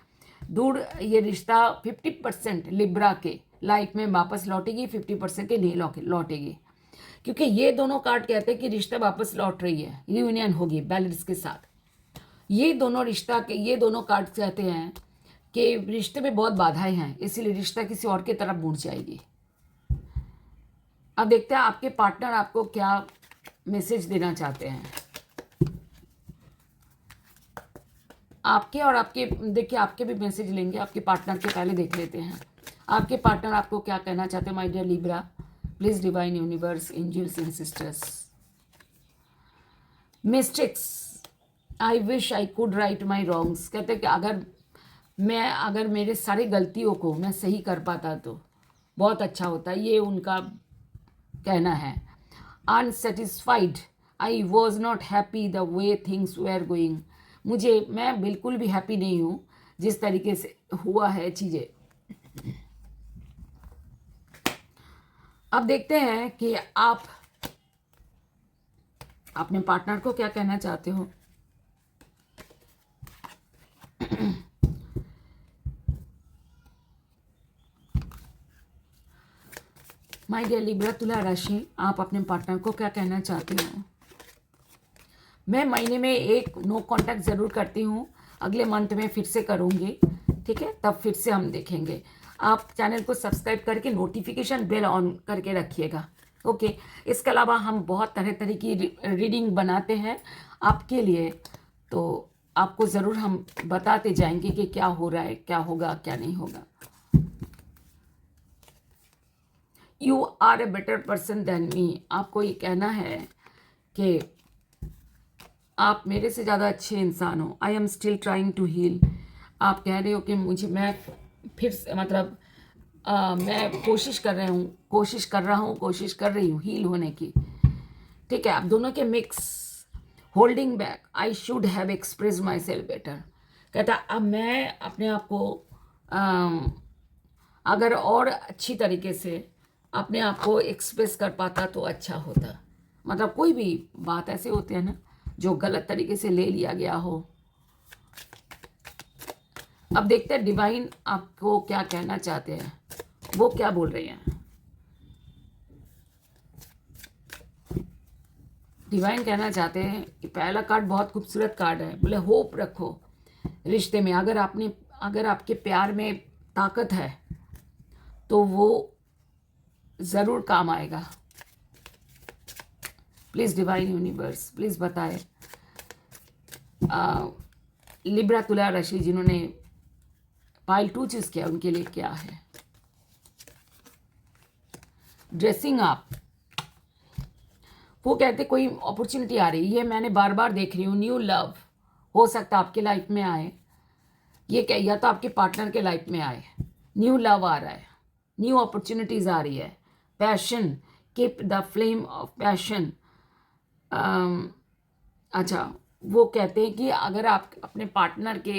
दूर, ये रिश्ता 50% लिब्रा के लाइफ में वापस लौटेगी, 50% के नहीं लौटेगी। क्योंकि ये दोनों कार्ड कहते हैं कि रिश्ता वापस लौट रही है, रियूनियन होगी बैलेंस के साथ। ये दोनों कार्ड कहते हैं कि रिश्ते में बहुत बाधाएं हैं, इसीलिए रिश्ता किसी और की तरफ मुड़ जाएगी। अब देखते हैं आपके पार्टनर आपको क्या मैसेज देना चाहते हैं। देखिए आपके भी मैसेज लेंगे, आपके पार्टनर के पहले देख लेते हैं आपके पार्टनर आपको क्या कहना चाहते हैं। My dear Libra, please divine universe, angels and sisters, mistakes, I wish I could right my wrongs. कहते हैं कि अगर मेरे सारी गलतियों को मैं सही कर पाता तो बहुत अच्छा होता, ये उनका कहना है। Unsatisfied, I was not happy the way things were going. मैं बिल्कुल भी हैप्पी नहीं हूँ जिस तरीके से हुआ है चीज़ें। अब देखते हैं कि आप अपने पार्टनर को क्या कहना चाहते हो। माय डियर लिब्रा तुला राशि, आप अपने पार्टनर को क्या कहना चाहते हो। मैं महीने में एक नो कांटेक्ट ज़रूर करती हूँ, अगले मंथ में फिर से करूँगी, ठीक है, तब फिर से हम देखेंगे। आप चैनल को सब्सक्राइब करके नोटिफिकेशन बेल ऑन करके रखिएगा, ओके। इसके अलावा हम बहुत तरह तरह की रीडिंग बनाते हैं आपके लिए, तो आपको ज़रूर हम बताते जाएंगे कि क्या हो रहा है, क्या होगा, क्या नहीं होगा। You are a better person than me, आपको ये कहना है कि आप मेरे से ज़्यादा अच्छे इंसान हो। I am still trying to heal, आप कह रहे हो कि मैं फिर से मैं कोशिश कर रही हूँ हील होने की, ठीक है। आप दोनों के mix, holding back, I should have express my self better. कहता अब मैं अपने आप को अगर और अच्छी तरीके से अपने आप को एक्सप्रेस कर पाता तो अच्छा होता। मतलब कोई भी बात ऐसे होते हैं ना जो गलत तरीके से ले लिया गया हो। अब देखते हैं डिवाइन आपको क्या कहना चाहते हैं, वो क्या बोल रहे हैं। डिवाइन कहना चाहते हैं कि पहला कार्ड बहुत खूबसूरत कार्ड है, बोले होप रखो रिश्ते में। अगर आपके प्यार में ताकत है तो वो ज़रूर काम आएगा। प्लीज़ डिवाइन यूनिवर्स प्लीज़ बताए लिब्रा तुला राशि जिन्होंने पाइल 2 चूज़ किया उनके लिए क्या है। ड्रेसिंग अप, वो कहते कोई अपॉर्चुनिटी आ रही है, मैंने बार बार देख रही हूँ। न्यू लव हो सकता है आपके लाइफ में आए, ये क्या, या तो आपके पार्टनर के लाइफ में आए। न्यू लव आ रहा है, न्यू अपॉर्चुनिटीज आ रही है। Passion, keep the flame of passion. अच्छा, वो कहते हैं कि अगर आप अपने पार्टनर के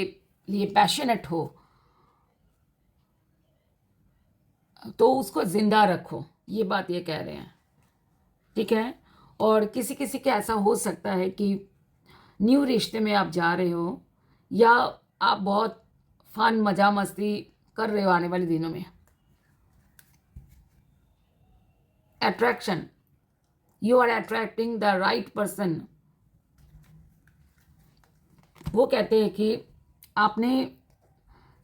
लिए पैशनेट हो तो उसको जिंदा रखो, ये बात ये कह रहे हैं, ठीक है। और किसी किसी के ऐसा हो सकता है कि न्यू रिश्ते में आप जा रहे हो या आप बहुत फन मजा मस्ती कर रहे हो आने वाले दिनों में। Attraction, you are attracting the right person. वो कहते हैं कि आपने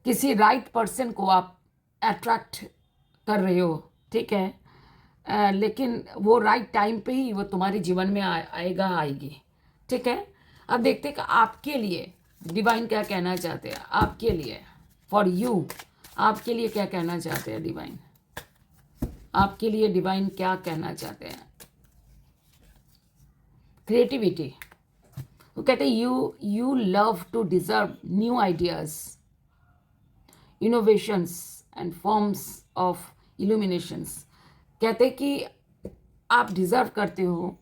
किसी राइट पर्सन को आप अट्रैक्ट कर रहे हो, ठीक है। लेकिन वो राइट टाइम पे ही वो तुम्हारे जीवन में आएगी, ठीक है। अब देखते हैं कि आपके लिए डिवाइन क्या कहना चाहते हैं आपके लिए, फॉर यू, आपके लिए क्या कहना चाहते हैं डिवाइन, आपके लिए डिवाइन क्या कहना चाहते हैं। क्रिएटिविटी, वो कहते हैं you love to deserve new ideas, innovations and forms of illuminations. कहते हैं कि आप डिजर्व करते हो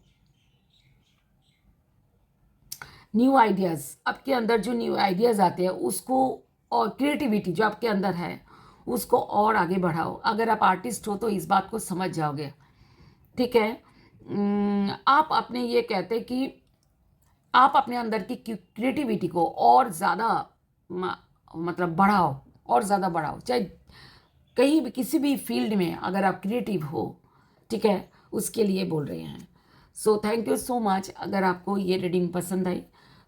न्यू आइडियाज़, आपके अंदर जो न्यू आइडियाज़ आते हैं उसको, और क्रिएटिविटी जो आपके अंदर है उसको और आगे बढ़ाओ। अगर आप आर्टिस्ट हो तो इस बात को समझ जाओगे, ठीक है। आप अपने ये कहते हैं कि आप अपने अंदर की क्रिएटिविटी को और ज़्यादा मतलब बढ़ाओ, और ज़्यादा बढ़ाओ, चाहे कहीं भी किसी भी फील्ड में अगर आप क्रिएटिव हो, ठीक है, उसके लिए बोल रहे हैं। सो थैंक यू सो मच। अगर आपको ये रीडिंग पसंद आई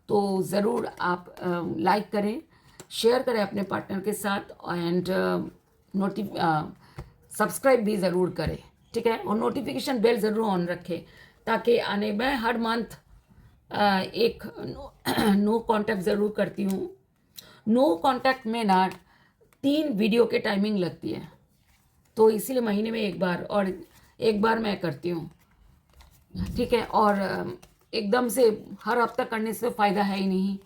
तो ज़रूर आप लाइक करें, शेयर करें अपने पार्टनर के साथ, एंड सब्सक्राइब भी ज़रूर करें, ठीक है, और नोटिफिकेशन बेल ज़रूर ऑन रखें ताकि आने में हर मंथ एक नो कांटेक्ट ज़रूर करती हूँ। नो कांटेक्ट में ना 3 वीडियो के टाइमिंग लगती है, तो इसीलिए महीने में एक बार, और एक बार मैं करती हूँ, ठीक है। और एकदम से हर हफ्ता करने से फ़ायदा है ही नहीं,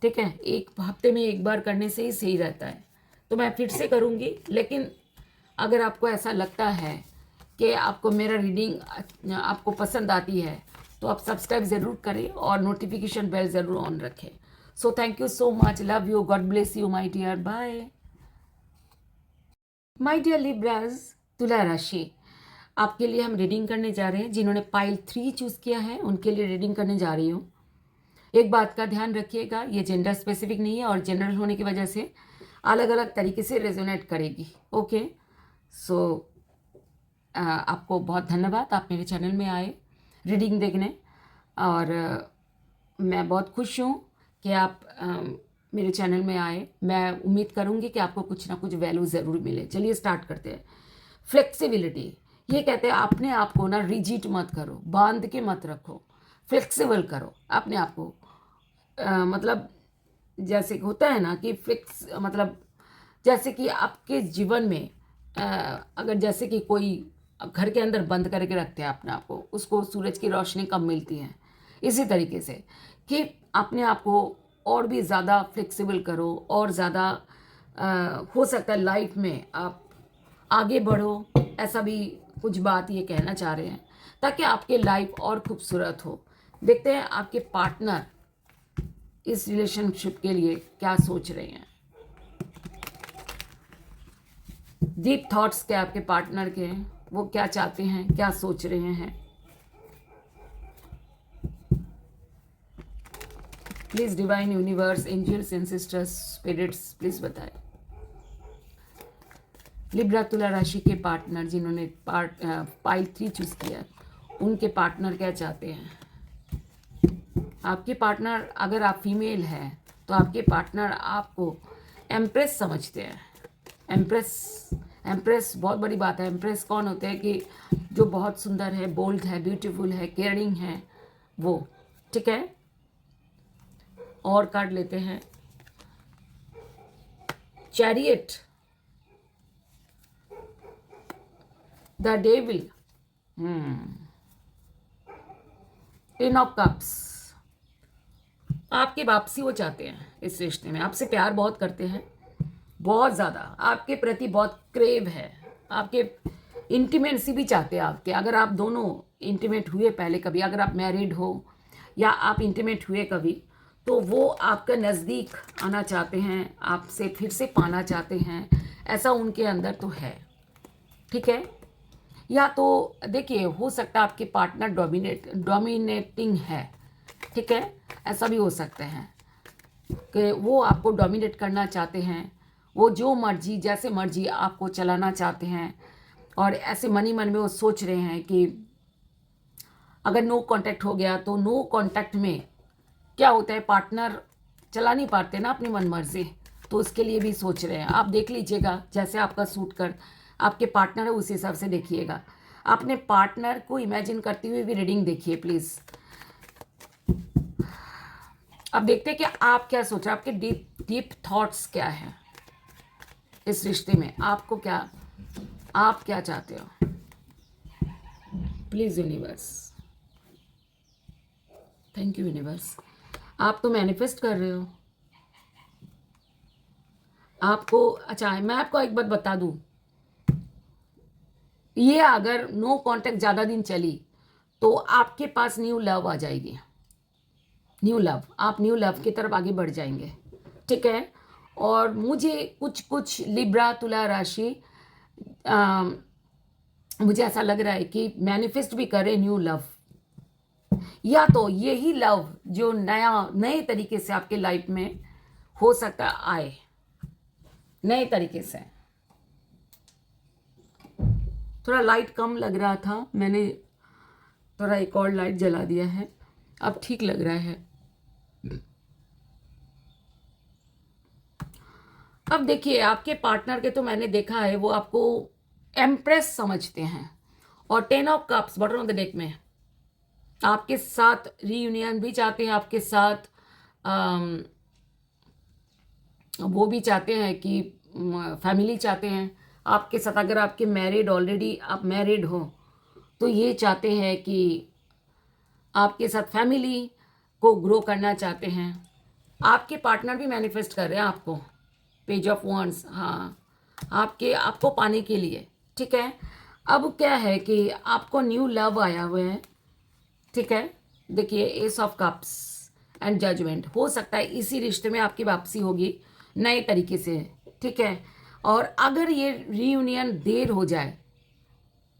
ठीक है, एक हफ्ते में एक बार करने से ही सही रहता है। तो मैं फिर से करूँगी, लेकिन अगर आपको ऐसा लगता है कि आपको मेरा रीडिंग आपको पसंद आती है तो आप सब्सक्राइब ज़रूर करें और नोटिफिकेशन बेल ज़रूर ऑन रखें। So thank you so much, love you, God bless you my dear, bye. My dear Libras, तुला राशि, आपके लिए हम रीडिंग करने जा रहे हैं। जिन्होंने पाइल 3 चूज़ किया है उनके लिए रीडिंग करने जा रही हूँ। एक बात का ध्यान रखिएगा, ये जेंडर स्पेसिफिक नहीं है और जनरल होने की वजह से अलग अलग तरीके से रेजोनेट करेगी, ओके। सो आपको बहुत धन्यवाद, आप मेरे चैनल में आए रीडिंग देखने, और मैं बहुत खुश हूँ कि आप मेरे चैनल में आए। मैं उम्मीद करूँगी कि आपको कुछ ना कुछ वैल्यू ज़रूर मिले। चलिए स्टार्ट करते हैं। फ्लेक्सिबिलिटी, ये कहते हैं अपने आप को ना रिजिड मत करो, बांध के मत रखो, फ्लेक्सिबल करो अपने आप को। मतलब जैसे होता है ना कि फ्लेक्स, मतलब जैसे कि आपके जीवन में अगर जैसे कि कोई घर के अंदर बंद करके रखते हैं अपने आप को, उसको सूरज की रोशनी कम मिलती है, इसी तरीके से कि अपने आप को और भी ज़्यादा फ्लेक्सिबल करो, और ज़्यादा हो सकता है लाइफ में आप आगे बढ़ो, ऐसा भी कुछ बात ये कहना चाह रहे हैं, ताकि आपके लाइफ और खूबसूरत हो। देखते हैं आपके पार्टनर इस रिलेशनशिप के लिए क्या सोच रहे हैं। डीप थॉट्स क्या आपके पार्टनर के हैं, वो क्या चाहते हैं, क्या सोच रहे हैं। Please divine universe, angels and sisters, spirits, please बताएं। लिब्रा तुला राशि के पार्टनर जिन्होंने पाइल 3 चूज किया, उनके पार्टनर क्या चाहते हैं। आपके पार्टनर, अगर आप फीमेल हैं तो आपके पार्टनर आपको एम्प्रेस समझते हैं। एम्प्रेस बहुत बड़ी बात है। एम्प्रेस कौन होते हैं कि जो बहुत सुंदर है, बोल्ड है, ब्यूटीफुल है, केयरिंग है, वो, ठीक है। और कार्ड लेते हैं, chariot, the devil, ten of cups. आपकी वापसी वो चाहते हैं इस रिश्ते में, आपसे प्यार बहुत करते हैं, बहुत ज़्यादा आपके प्रति बहुत क्रेव है, आपके इंटीमेसी भी चाहते हैं आपके। अगर आप दोनों इंटीमेट हुए पहले कभी, अगर आप मैरिड हो या आप इंटीमेट हुए कभी, तो वो आपका नज़दीक आना चाहते हैं, आपसे फिर से पाना चाहते हैं, ऐसा उनके अंदर तो है, ठीक है। या तो देखिए, हो सकता है आपके पार्टनर डोमिनेटिंग है, ठीक है, ऐसा भी हो सकता है कि वो आपको डोमिनेट करना चाहते हैं, वो जो मर्जी जैसे मर्जी आपको चलाना चाहते हैं, और ऐसे मन ही मन में वो सोच रहे हैं कि अगर नो कांटेक्ट हो गया तो नो कांटेक्ट में क्या होता है, पार्टनर चला नहीं पाते ना अपनी मन मर्जी, तो उसके लिए भी सोच रहे हैं। आप देख लीजिएगा जैसे आपका सूट कर आपके पार्टनर है, उस हिसाब से देखिएगा। अपने पार्टनर को इमेजिन करते हुए भी रीडिंग देखिए प्लीज़। अब देखते हैं कि आप क्या सोच रहे हैं, आपके डीप डीप थॉट्स क्या है इस रिश्ते में, आपको क्या, आप क्या चाहते हो। Please universe, thank you universe. आप तो मैनिफेस्ट कर रहे हो आपको। अच्छा, मैं आपको एक बात बता दूं, ये अगर नो कांटेक्ट ज़्यादा दिन चली तो आपके पास न्यू लव आ जाएगी। न्यू लव, आप न्यू लव की तरफ आगे बढ़ जाएंगे, ठीक है। और मुझे कुछ कुछ लिब्रा तुला राशि, अम, मुझे ऐसा लग रहा है कि मैनिफेस्ट भी करे न्यू लव, या तो यही लव जो नए तरीके से आपके लाइफ में हो सकता है आए, नए तरीके से। थोड़ा लाइट कम लग रहा था, मैंने थोड़ा एक और लाइट जला दिया है, अब ठीक लग रहा है। अब देखिए, आपके पार्टनर के तो मैंने देखा है वो आपको एम्प्रेस समझते हैं, और 10 of cups bottom of the deck में आपके साथ रीयूनियन भी चाहते हैं, आपके साथ वो भी चाहते हैं कि फैमिली चाहते हैं आपके साथ। अगर आपके मैरिड, ऑलरेडी आप मैरिड हो, तो ये चाहते हैं कि आपके साथ फैमिली को ग्रो करना चाहते हैं। आपके पार्टनर भी मैनिफेस्ट कर रहे हैं आपको, पेज ऑफ वॉन्ड्स, हाँ, आपको पाने के लिए, ठीक है। अब क्या है कि आपको न्यू लव आया हुआ है, ठीक है। देखिए, ace of cups and judgement, हो सकता है इसी रिश्ते में आपकी वापसी होगी नए तरीके से, ठीक है। और अगर ये रीयूनियन देर हो जाए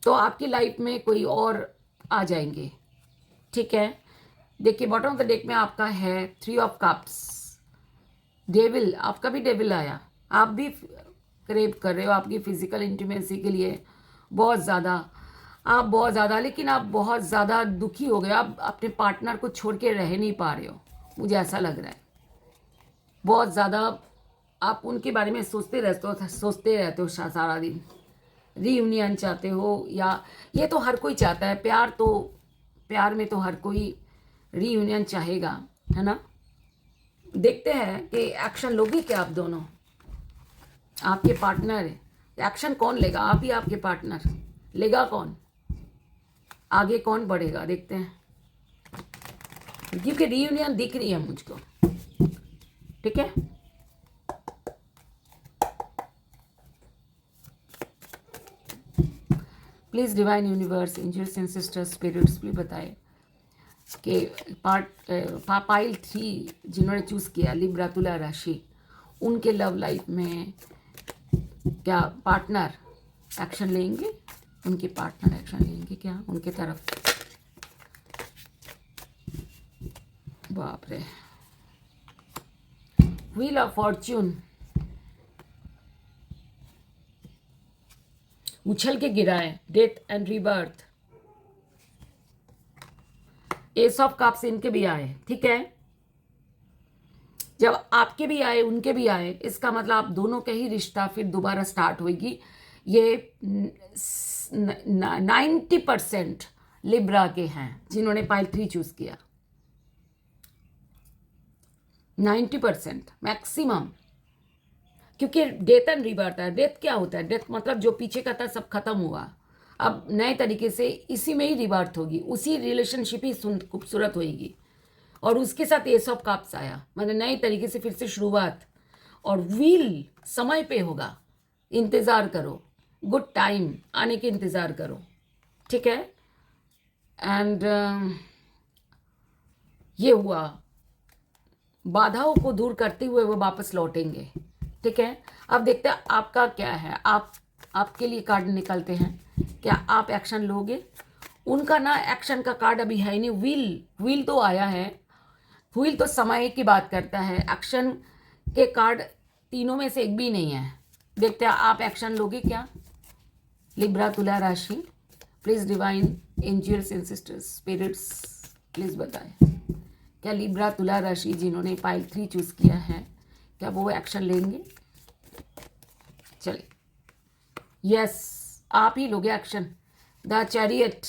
तो आपकी लाइफ में कोई और आ जाएंगे, ठीक है। देखिए, बॉटम ऑफ द डेक में आपका है 3 ऑफ कप्स, डेविल, आपका भी डेविल आया। आप भी क्रेव कर रहे हो आपकी फिजिकल इंटीमेसी के लिए बहुत ज़्यादा, आप बहुत ज़्यादा, लेकिन आप बहुत ज़्यादा दुखी हो गए, आप अपने पार्टनर को छोड़ के रह नहीं पा रहे हो, मुझे ऐसा लग रहा है। बहुत ज़्यादा आप उनके बारे में सोचते रहते हो सारा दिन। रीयूनियन चाहते हो, या ये तो हर कोई चाहता है, प्यार में तो हर कोई रीयूनियन चाहेगा, है ना। देखते हैं कि एक्शन लोगे क्या आप दोनों, आपके पार्टनर। एक्शन कौन लेगा, आप ही आपके पार्टनर, लेगा कौन, आगे कौन बढ़ेगा, देखते हैं। क्योंकि रीयूनियन दिख रही है मुझको, ठीक है। Please divine universe, angels and sisters, spirits, please बताए कि पाइल 3 जिन्होंने चूज किया लिब्रा तुला राशि, उनके लव लाइफ में क्या पार्टनर एक्शन लेंगे, उनके पार्टनर एक्शन लेंगे क्या उनके तरफ। बाप रे, व्हील ऑफ फॉर्च्यून उछल के गिरा है, death and rebirth. S of cups इनके भी आए, ठीक है। जब आपके भी आए उनके भी आए, इसका मतलब आप दोनों का ही रिश्ता फिर दोबारा स्टार्ट होगी। ये 90% लिब्रा के हैं जिन्होंने पाइल 3 चूज किया, 90% मैक्सिमम, क्योंकि डेथ एंड रीबर्थ है। डेथ क्या होता है, डेथ मतलब जो पीछे का था सब खत्म हुआ, अब नए तरीके से इसी में ही रिबर्थ होगी, उसी रिलेशनशिप ही खूबसूरत होगी। और उसके साथ एस ऑफ कप्स आया, मतलब नए तरीके से फिर से शुरुआत। और व्हील समय पे होगा, इंतज़ार करो, गुड टाइम आने के इंतज़ार करो, ठीक है। एंड ये हुआ, बाधाओं को दूर करते हुए वो वापस लौटेंगे, ठीक है। अब देखते हैं आपका क्या है, आपके लिए कार्ड निकलते हैं, क्या आप एक्शन लोगे। उनका ना एक्शन का कार्ड अभी है ही नहीं, व्हील तो आया है, व्हील तो समय की बात करता है, एक्शन के कार्ड तीनों में से एक भी नहीं है। देखते हैं आप एक्शन लोगे क्या। लिब्रा तुला राशि, please divine angels and sisters, spirits, please बताएं क्या लिब्रा तुला राशि जिन्होंने पाइल 3 चूज किया है, क्या वो एक्शन लेंगे। चलिए, यस, आप ही लोगे action. The chariot,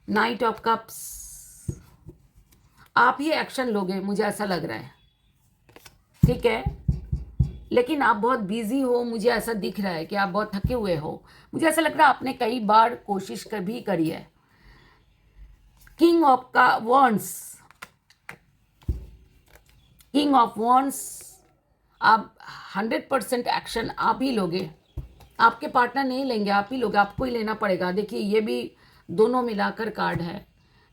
night of cups, आप ही एक्शन लोगे, मुझे ऐसा लग रहा है, ठीक है। लेकिन आप बहुत बिजी हो, मुझे ऐसा दिख रहा है कि आप बहुत थके हुए हो। मुझे ऐसा लग रहा है आपने कई बार कोशिश कर भी करी है। किंग ऑफ का वॉन्ड्स, किंग ऑफ वॉन्ड्स, आप 100% एक्शन आप ही लोगे, आपके पार्टनर नहीं लेंगे, आप ही लोगे, आपको ही लेना पड़ेगा। देखिए ये भी दोनों मिलाकर कार्ड है,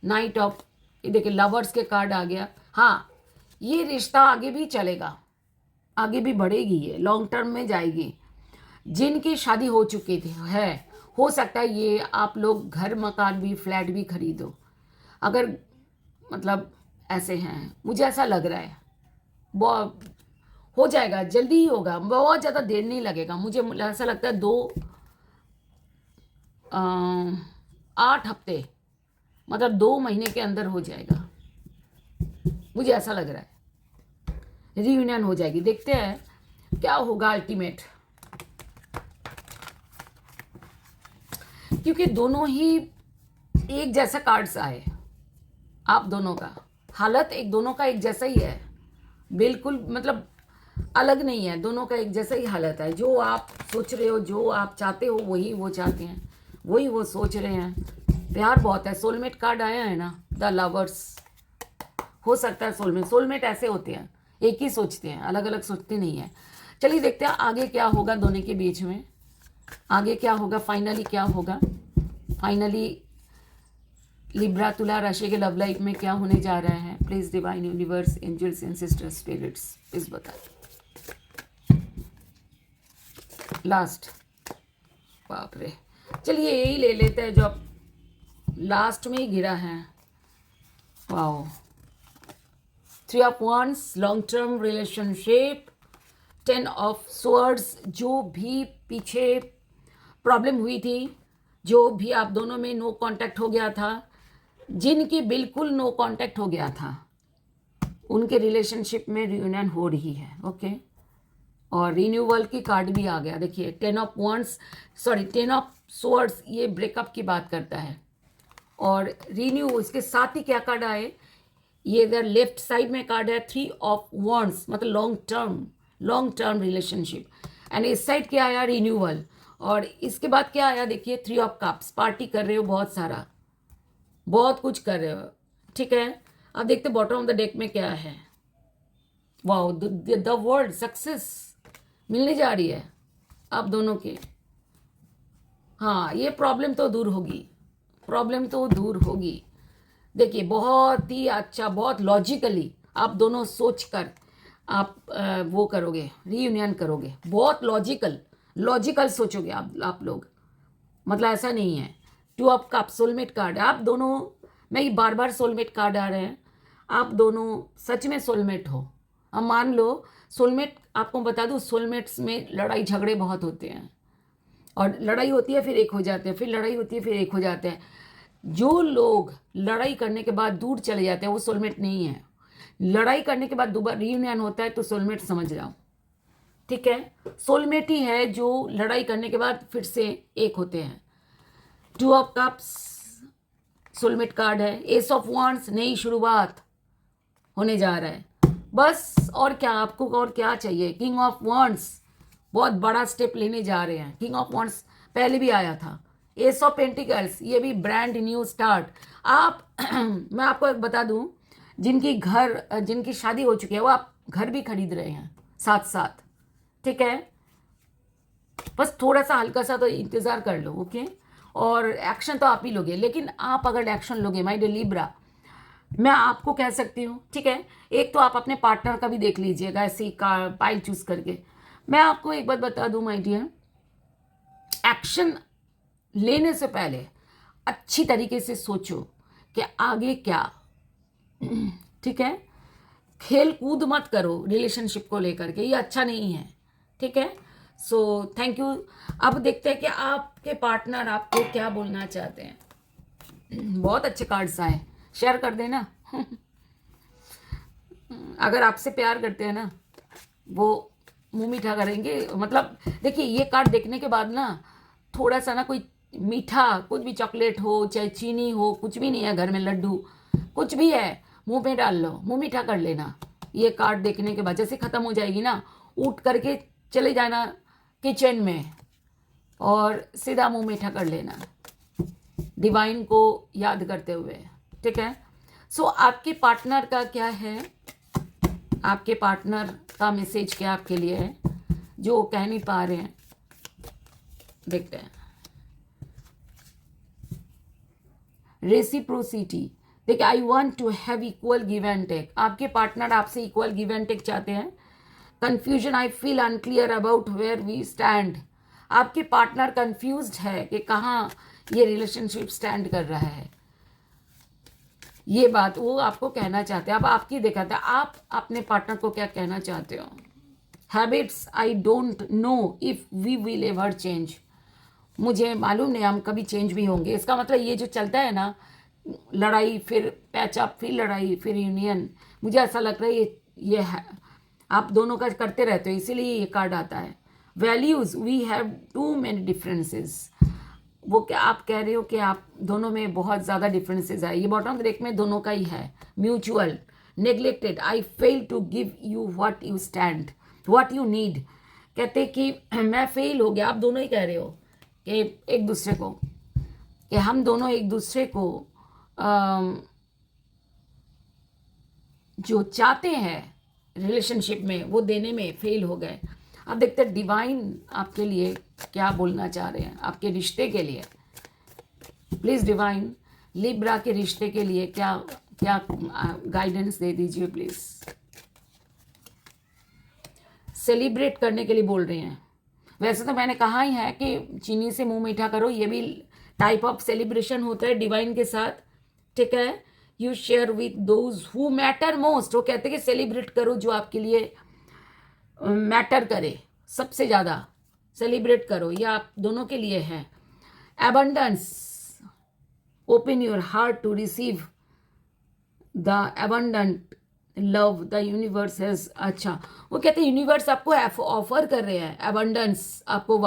नाइट ऑफ, देखिए लवर्स के कार्ड आ गया। हाँ, ये रिश्ता आगे भी चलेगा, आगे भी बढ़ेगी, ये लॉन्ग टर्म में जाएगी। जिनकी शादी हो चुकी थी है, हो सकता है ये आप लोग घर मकान भी फ्लैट भी खरीदो, अगर मतलब ऐसे हैं, मुझे ऐसा लग रहा है। बहुत हो जाएगा, जल्दी ही होगा, बहुत ज़्यादा देर नहीं लगेगा। मुझे ऐसा लगता है 8 हफ्ते, मतलब 2 महीने के अंदर हो जाएगा, मुझे ऐसा लग रहा है। रियूनियन हो जाएगी, देखते हैं क्या होगा अल्टीमेट, क्योंकि दोनों ही एक जैसा कार्ड्स आए। आप दोनों का हालत एक दोनों का एक जैसा ही है, बिल्कुल मतलब अलग नहीं है, दोनों का एक जैसा ही हालत है। जो आप सोच रहे हो, जो आप चाहते हो, वही वो चाहते हैं, वही वो सोच रहे हैं। प्यार बहुत है। सोलमेट कार्ड आया है ना, द लवर्स, हो सकता है सोलमेट ऐसे होते हैं, एक ही सोचते हैं, अलग अलग सोचते नहीं है। चलिए देखते हैं आगे क्या होगा दोनों के बीच में, आगे क्या होगा, फाइनली क्या होगा, फाइनली लिब्रा तुला राशि के लव लाइफ में क्या होने जा रहा है। Please divine universe, angels and sister spirits please बताइए। लास्ट, बाप रे, चलिए यही ले लेते हैं जो अब लास्ट में ही गिरा है। Wow, 3 of wands, long term relationship, 10 of swords, जो भी पीछे प्रॉब्लम हुई थी, जो भी आप दोनों में नो कांटेक्ट हो गया था, जिनकी बिल्कुल नो कांटेक्ट हो गया था, उनके रिलेशनशिप में रियूनियन हो रही है। ओके, और रिन्यूअल की कार्ड भी आ गया। देखिए 10 of wands, sorry 10 of swords, ये ब्रेकअप की बात करता है। और रिन्यू, इसके साथ ही क्या कार्ड आए, ये इधर लेफ्ट साइड में कार्ड है 3 ऑफ wands, मतलब लॉन्ग टर्म रिलेशनशिप। एंड इस साइड क्या आया, रिन्यूअल। और इसके बाद क्या आया, देखिए 3 ऑफ कप्स, पार्टी कर रहे हो बहुत सारा, बहुत कुछ कर रहे हो, ठीक है। अब देखते बॉटम ऑफ द डेक में क्या है। वाओ, द वर्ल्ड, सक्सेस मिलने जा रही है आप दोनों के। हाँ, ये प्रॉब्लम तो दूर होगी, प्रॉब्लम तो दूर होगी। देखिए बहुत ही अच्छा, बहुत लॉजिकली आप दोनों सोचकर आप वो करोगे, रीयूनियन करोगे, बहुत लॉजिकल सोचोगे आप लोग, मतलब ऐसा नहीं है। 2 ऑफ कप, सोलमेट कार्ड, आप दोनों में ही बार बार सोलमेट कार्ड आ रहे हैं, आप दोनों सच में सोलमेट हो। अब मान लो सोलमेट, आपको बता दूं सोलमेट्स में लड़ाई झगड़े बहुत होते हैं, और लड़ाई होती है फिर एक हो जाते हैं, फिर लड़ाई होती है फिर एक हो जाते हैं। जो लोग लड़ाई करने के बाद दूर चले जाते हैं वो सोलमेट नहीं है। लड़ाई करने के बाद दोबारा रीयूनियन होता है तो सोलमेट समझ जाओ, ठीक है। सोलमेट ही है जो लड़ाई करने के बाद फिर से एक होते हैं। 2 ऑफ कप्स सोलमेट कार्ड है। एस ऑफ wands, नई शुरुआत होने जा रहा है बस, और क्या आपको और क्या चाहिए। किंग ऑफ wands, बहुत बड़ा स्टेप लेने जा रहे हैं। किंग ऑफ wands पहले भी आया था। एस ऑफ पेंटिकल्स, ये भी ब्रांड न्यू स्टार्ट। आप मैं आपको एक बता दूं, जिनकी शादी हो चुकी है वो आप घर भी खरीद रहे हैं साथ साथ, ठीक है। बस थोड़ा सा हल्का सा तो इंतज़ार कर लो, ओके। और एक्शन तो आप ही लोगे, लेकिन आप अगर एक्शन लोगे माय डियर लिब्रा, मैं आपको कह सकती हूँ, ठीक है। एक तो आप अपने पार्टनर का भी देख लीजिएगा, ऐसे ही पाइल चूज करके। मैं आपको एक बात बता दूं माय डियर, एक्शन लेने से पहले अच्छी तरीके से सोचो कि आगे क्या, ठीक है। खेल कूद मत करो रिलेशनशिप को लेकर के, ये अच्छा नहीं है, ठीक है। सो थैंक यू। अब देखते हैं कि आपके पार्टनर आपको क्या बोलना चाहते हैं। बहुत अच्छे कार्ड्स आए, शेयर कर देना। अगर आपसे प्यार करते हैं ना, वो मुंह मीठा करेंगे। मतलब देखिए ये कार्ड देखने के बाद ना, थोड़ा सा ना कोई मीठा, कुछ भी चॉकलेट हो चाहे चीनी हो, कुछ भी नहीं है घर में, लड्डू कुछ भी है, मुंह में डाल लो, मुंह मीठा कर लेना। ये कार्ड देखने के बाद जैसे ख़त्म हो जाएगी ना, उठ करके चले जाना किचन में और सीधा मुंह मीठा कर लेना, डिवाइन को याद करते हुए, ठीक है। सो आपके पार्टनर का क्या है, आपके पार्टनर का मैसेज क्या आपके लिए है जो वो कह नहीं पा रहे हैं, देखते हैं। रेसिप्रोसिटी, देखिए, I want to have equal give and take. आपके पार्टनर आपसे इक्वल गिव एंड टेक चाहते हैं। Confusion, I feel unclear about where we stand. आपके पार्टनर कंफ्यूज्ड है कि कहाँ ये रिलेशनशिप स्टैंड कर रहा है, ये बात वो आपको कहना चाहते हैं। अब आपकी देखा था, आप अपने पार्टनर को क्या कहना चाहते हो। Habits, I don't know if we will ever change. मुझे मालूम नहीं हम कभी चेंज भी होंगे। इसका मतलब ये जो चलता है ना, लड़ाई फिर पैचअप फिर लड़ाई फिर यूनियन, मुझे ऐसा लग रहा है ये है, आप दोनों का करते रहते हो, इसीलिए ये कार्ड आता है। Values, we have too many differences. वो क्या आप कह रहे हो कि आप दोनों में बहुत ज़्यादा डिफरेंसेस है। ये बॉटम ब्रेक में दोनों का ही है। Mutual, neglected, I fail to give you what you stand what you need. कहते कि मैं फेल हो गया, आप दोनों ही कह रहे हो कि एक दूसरे को, कि हम दोनों एक दूसरे को जो चाहते हैं रिलेशनशिप में वो देने में फेल हो गए। अब देखते हैं डिवाइन आपके लिए क्या बोलना चाह रहे हैं, आपके रिश्ते के लिए। प्लीज़ डिवाइन, लिब्रा के रिश्ते के लिए क्या क्या गाइडेंस दे दीजिए प्लीज़। सेलिब्रेट करने के लिए बोल रहे हैं। वैसे तो मैंने कहा ही है कि चीनी से मुंह मीठा करो, ये भी टाइप ऑफ सेलिब्रेशन होता है डिवाइन के साथ, ठीक है। You share with those who matter most. वो कहते हैं कि सेलिब्रेट करो जो आपके लिए मैटर करे, सबसे ज़्यादा सेलिब्रेट करो, ये आप दोनों के लिए है। Abundance, open your heart to receive the abundant love the universe has. अच्छा, वो कहते हैं यूनिवर्स आपको ऑफर कर रहे हैं एबंडेंस, आपको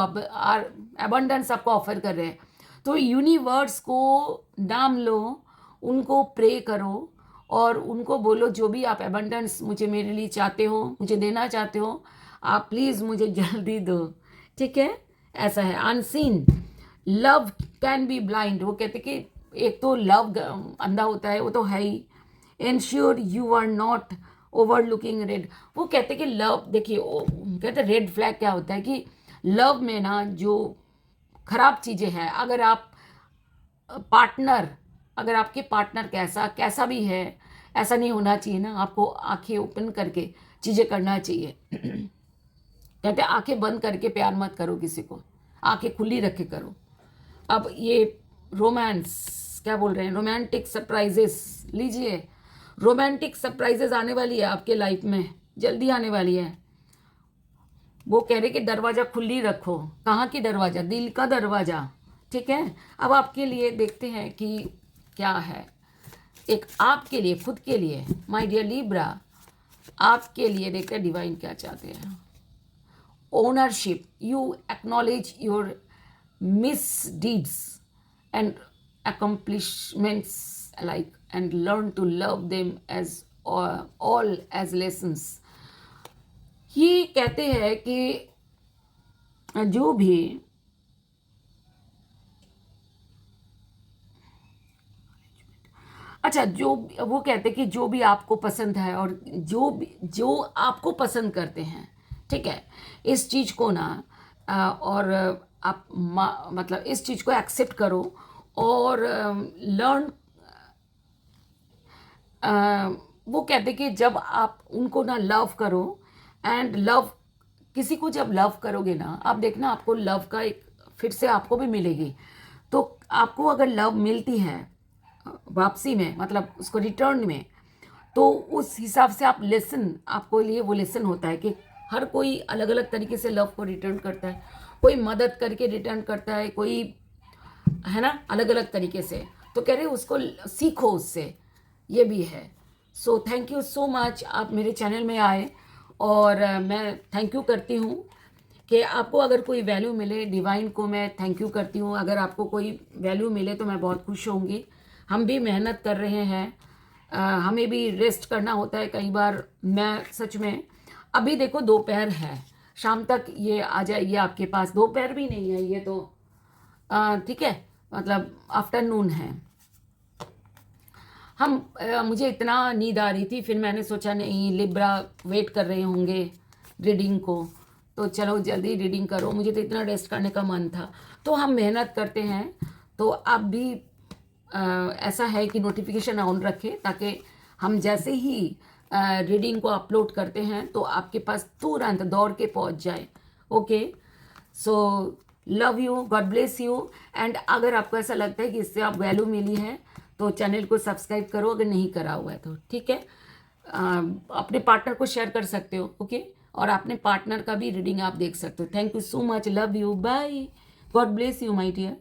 एबंडेंस आपको ऑफर कर रहे हैं। तो यूनिवर्स को नाम लो, उनको प्रे करो और उनको बोलो जो भी आप एबंडेंस मुझे मेरे लिए चाहते हो, मुझे देना चाहते हो, आप प्लीज़ मुझे जल्दी दो, ठीक है। ऐसा है। Unseen, love can be blind. वो कहते कि एक तो लव अंधा होता है, वो तो है ही। Ensure you are not overlooking red. वो कहते कि लव, देखिए कहते रेड फ्लैग क्या होता है कि लव में ना जो खराब चीज़ें हैं, अगर आप पार्टनर, अगर आपके पार्टनर कैसा भी है, ऐसा नहीं होना चाहिए ना। आपको आंखें ओपन करके चीज़ें करना चाहिए। कहते आंखें बंद करके प्यार मत करो किसी को, आंखें खुली रख के करो। अब ये रोमांस क्या बोल रहे हैं, रोमांटिक सरप्राइजेस लीजिए। रोमांटिक सरप्राइजेस आने वाली है आपके लाइफ में, जल्दी आने वाली है। वो कह रहे कि दरवाज़ा खुली रखो। कहाँ की दरवाज़ा, दिल का दरवाज़ा, ठीक है। अब आपके लिए देखते हैं कि क्या है, एक आपके लिए, खुद के लिए, माय डियर लिब्रा, आपके लिए देखते हैं डिवाइन क्या चाहते हैं। Ownership, you acknowledge your misdeeds and accomplishments alike and learn to love them as all as lessons। ये कहते हैं कि जो भी अच्छा, जो वो कहते हैं कि जो भी आपको पसंद है और जो आपको पसंद करते हैं, ठीक है, इस चीज़ को ना और आप मतलब इस चीज़ को एक्सेप्ट करो और लर्न। वो कहते कि जब आप उनको ना लव करो एंड लव, किसी को जब लव करोगे ना, आप देखना आपको लव का एक फिर से आपको भी मिलेगी। तो आपको अगर लव मिलती है वापसी में, मतलब उसको रिटर्न में, तो उस हिसाब से आप लेसन, आपको लिए वो लेसन होता है कि हर कोई अलग अलग तरीके से लव को रिटर्न करता है। कोई मदद करके रिटर्न करता है, कोई है ना, अलग अलग तरीके से। तो कह रहे उसको सीखो उससे, ये भी है। सो थैंक यू सो मच, आप मेरे चैनल में आए और मैं थैंक यू करती हूँ कि आपको अगर कोई वैल्यू मिले, डिवाइन को मैं थैंक यू करती हूँ। अगर आपको कोई वैल्यू मिले तो मैं बहुत खुश होंगी। हम भी मेहनत कर रहे हैं हमें भी रेस्ट करना होता है कई बार। मैं सच में अभी देखो दोपहर है, शाम तक ये आ जाएगी आपके पास। दोपहर भी नहीं है ये तो, ठीक है, मतलब आफ्टरनून है। मुझे इतना नींद आ रही थी, फिर मैंने सोचा नहीं लिब्रा वेट कर रहे होंगे रीडिंग को, तो चलो जल्दी रीडिंग करो, मुझे तो इतना रेस्ट करने का मन था। तो हम मेहनत करते हैं, तो आप भी ऐसा है कि नोटिफिकेशन ऑन रखें, ताकि हम जैसे ही रीडिंग को अपलोड करते हैं तो आपके पास तुरंत दौड़ के पहुंच जाए। Okay, so love you, God bless you. And अगर आपको ऐसा लगता है कि इससे आप वैल्यू मिली है तो चैनल को सब्सक्राइब करो, अगर नहीं करा हुआ है तो, ठीक है। अपने पार्टनर को शेयर कर सकते हो, ओके, और अपने पार्टनर का भी रीडिंग आप देख सकते हो। Thank you so much, love you, bye, God bless you my dear.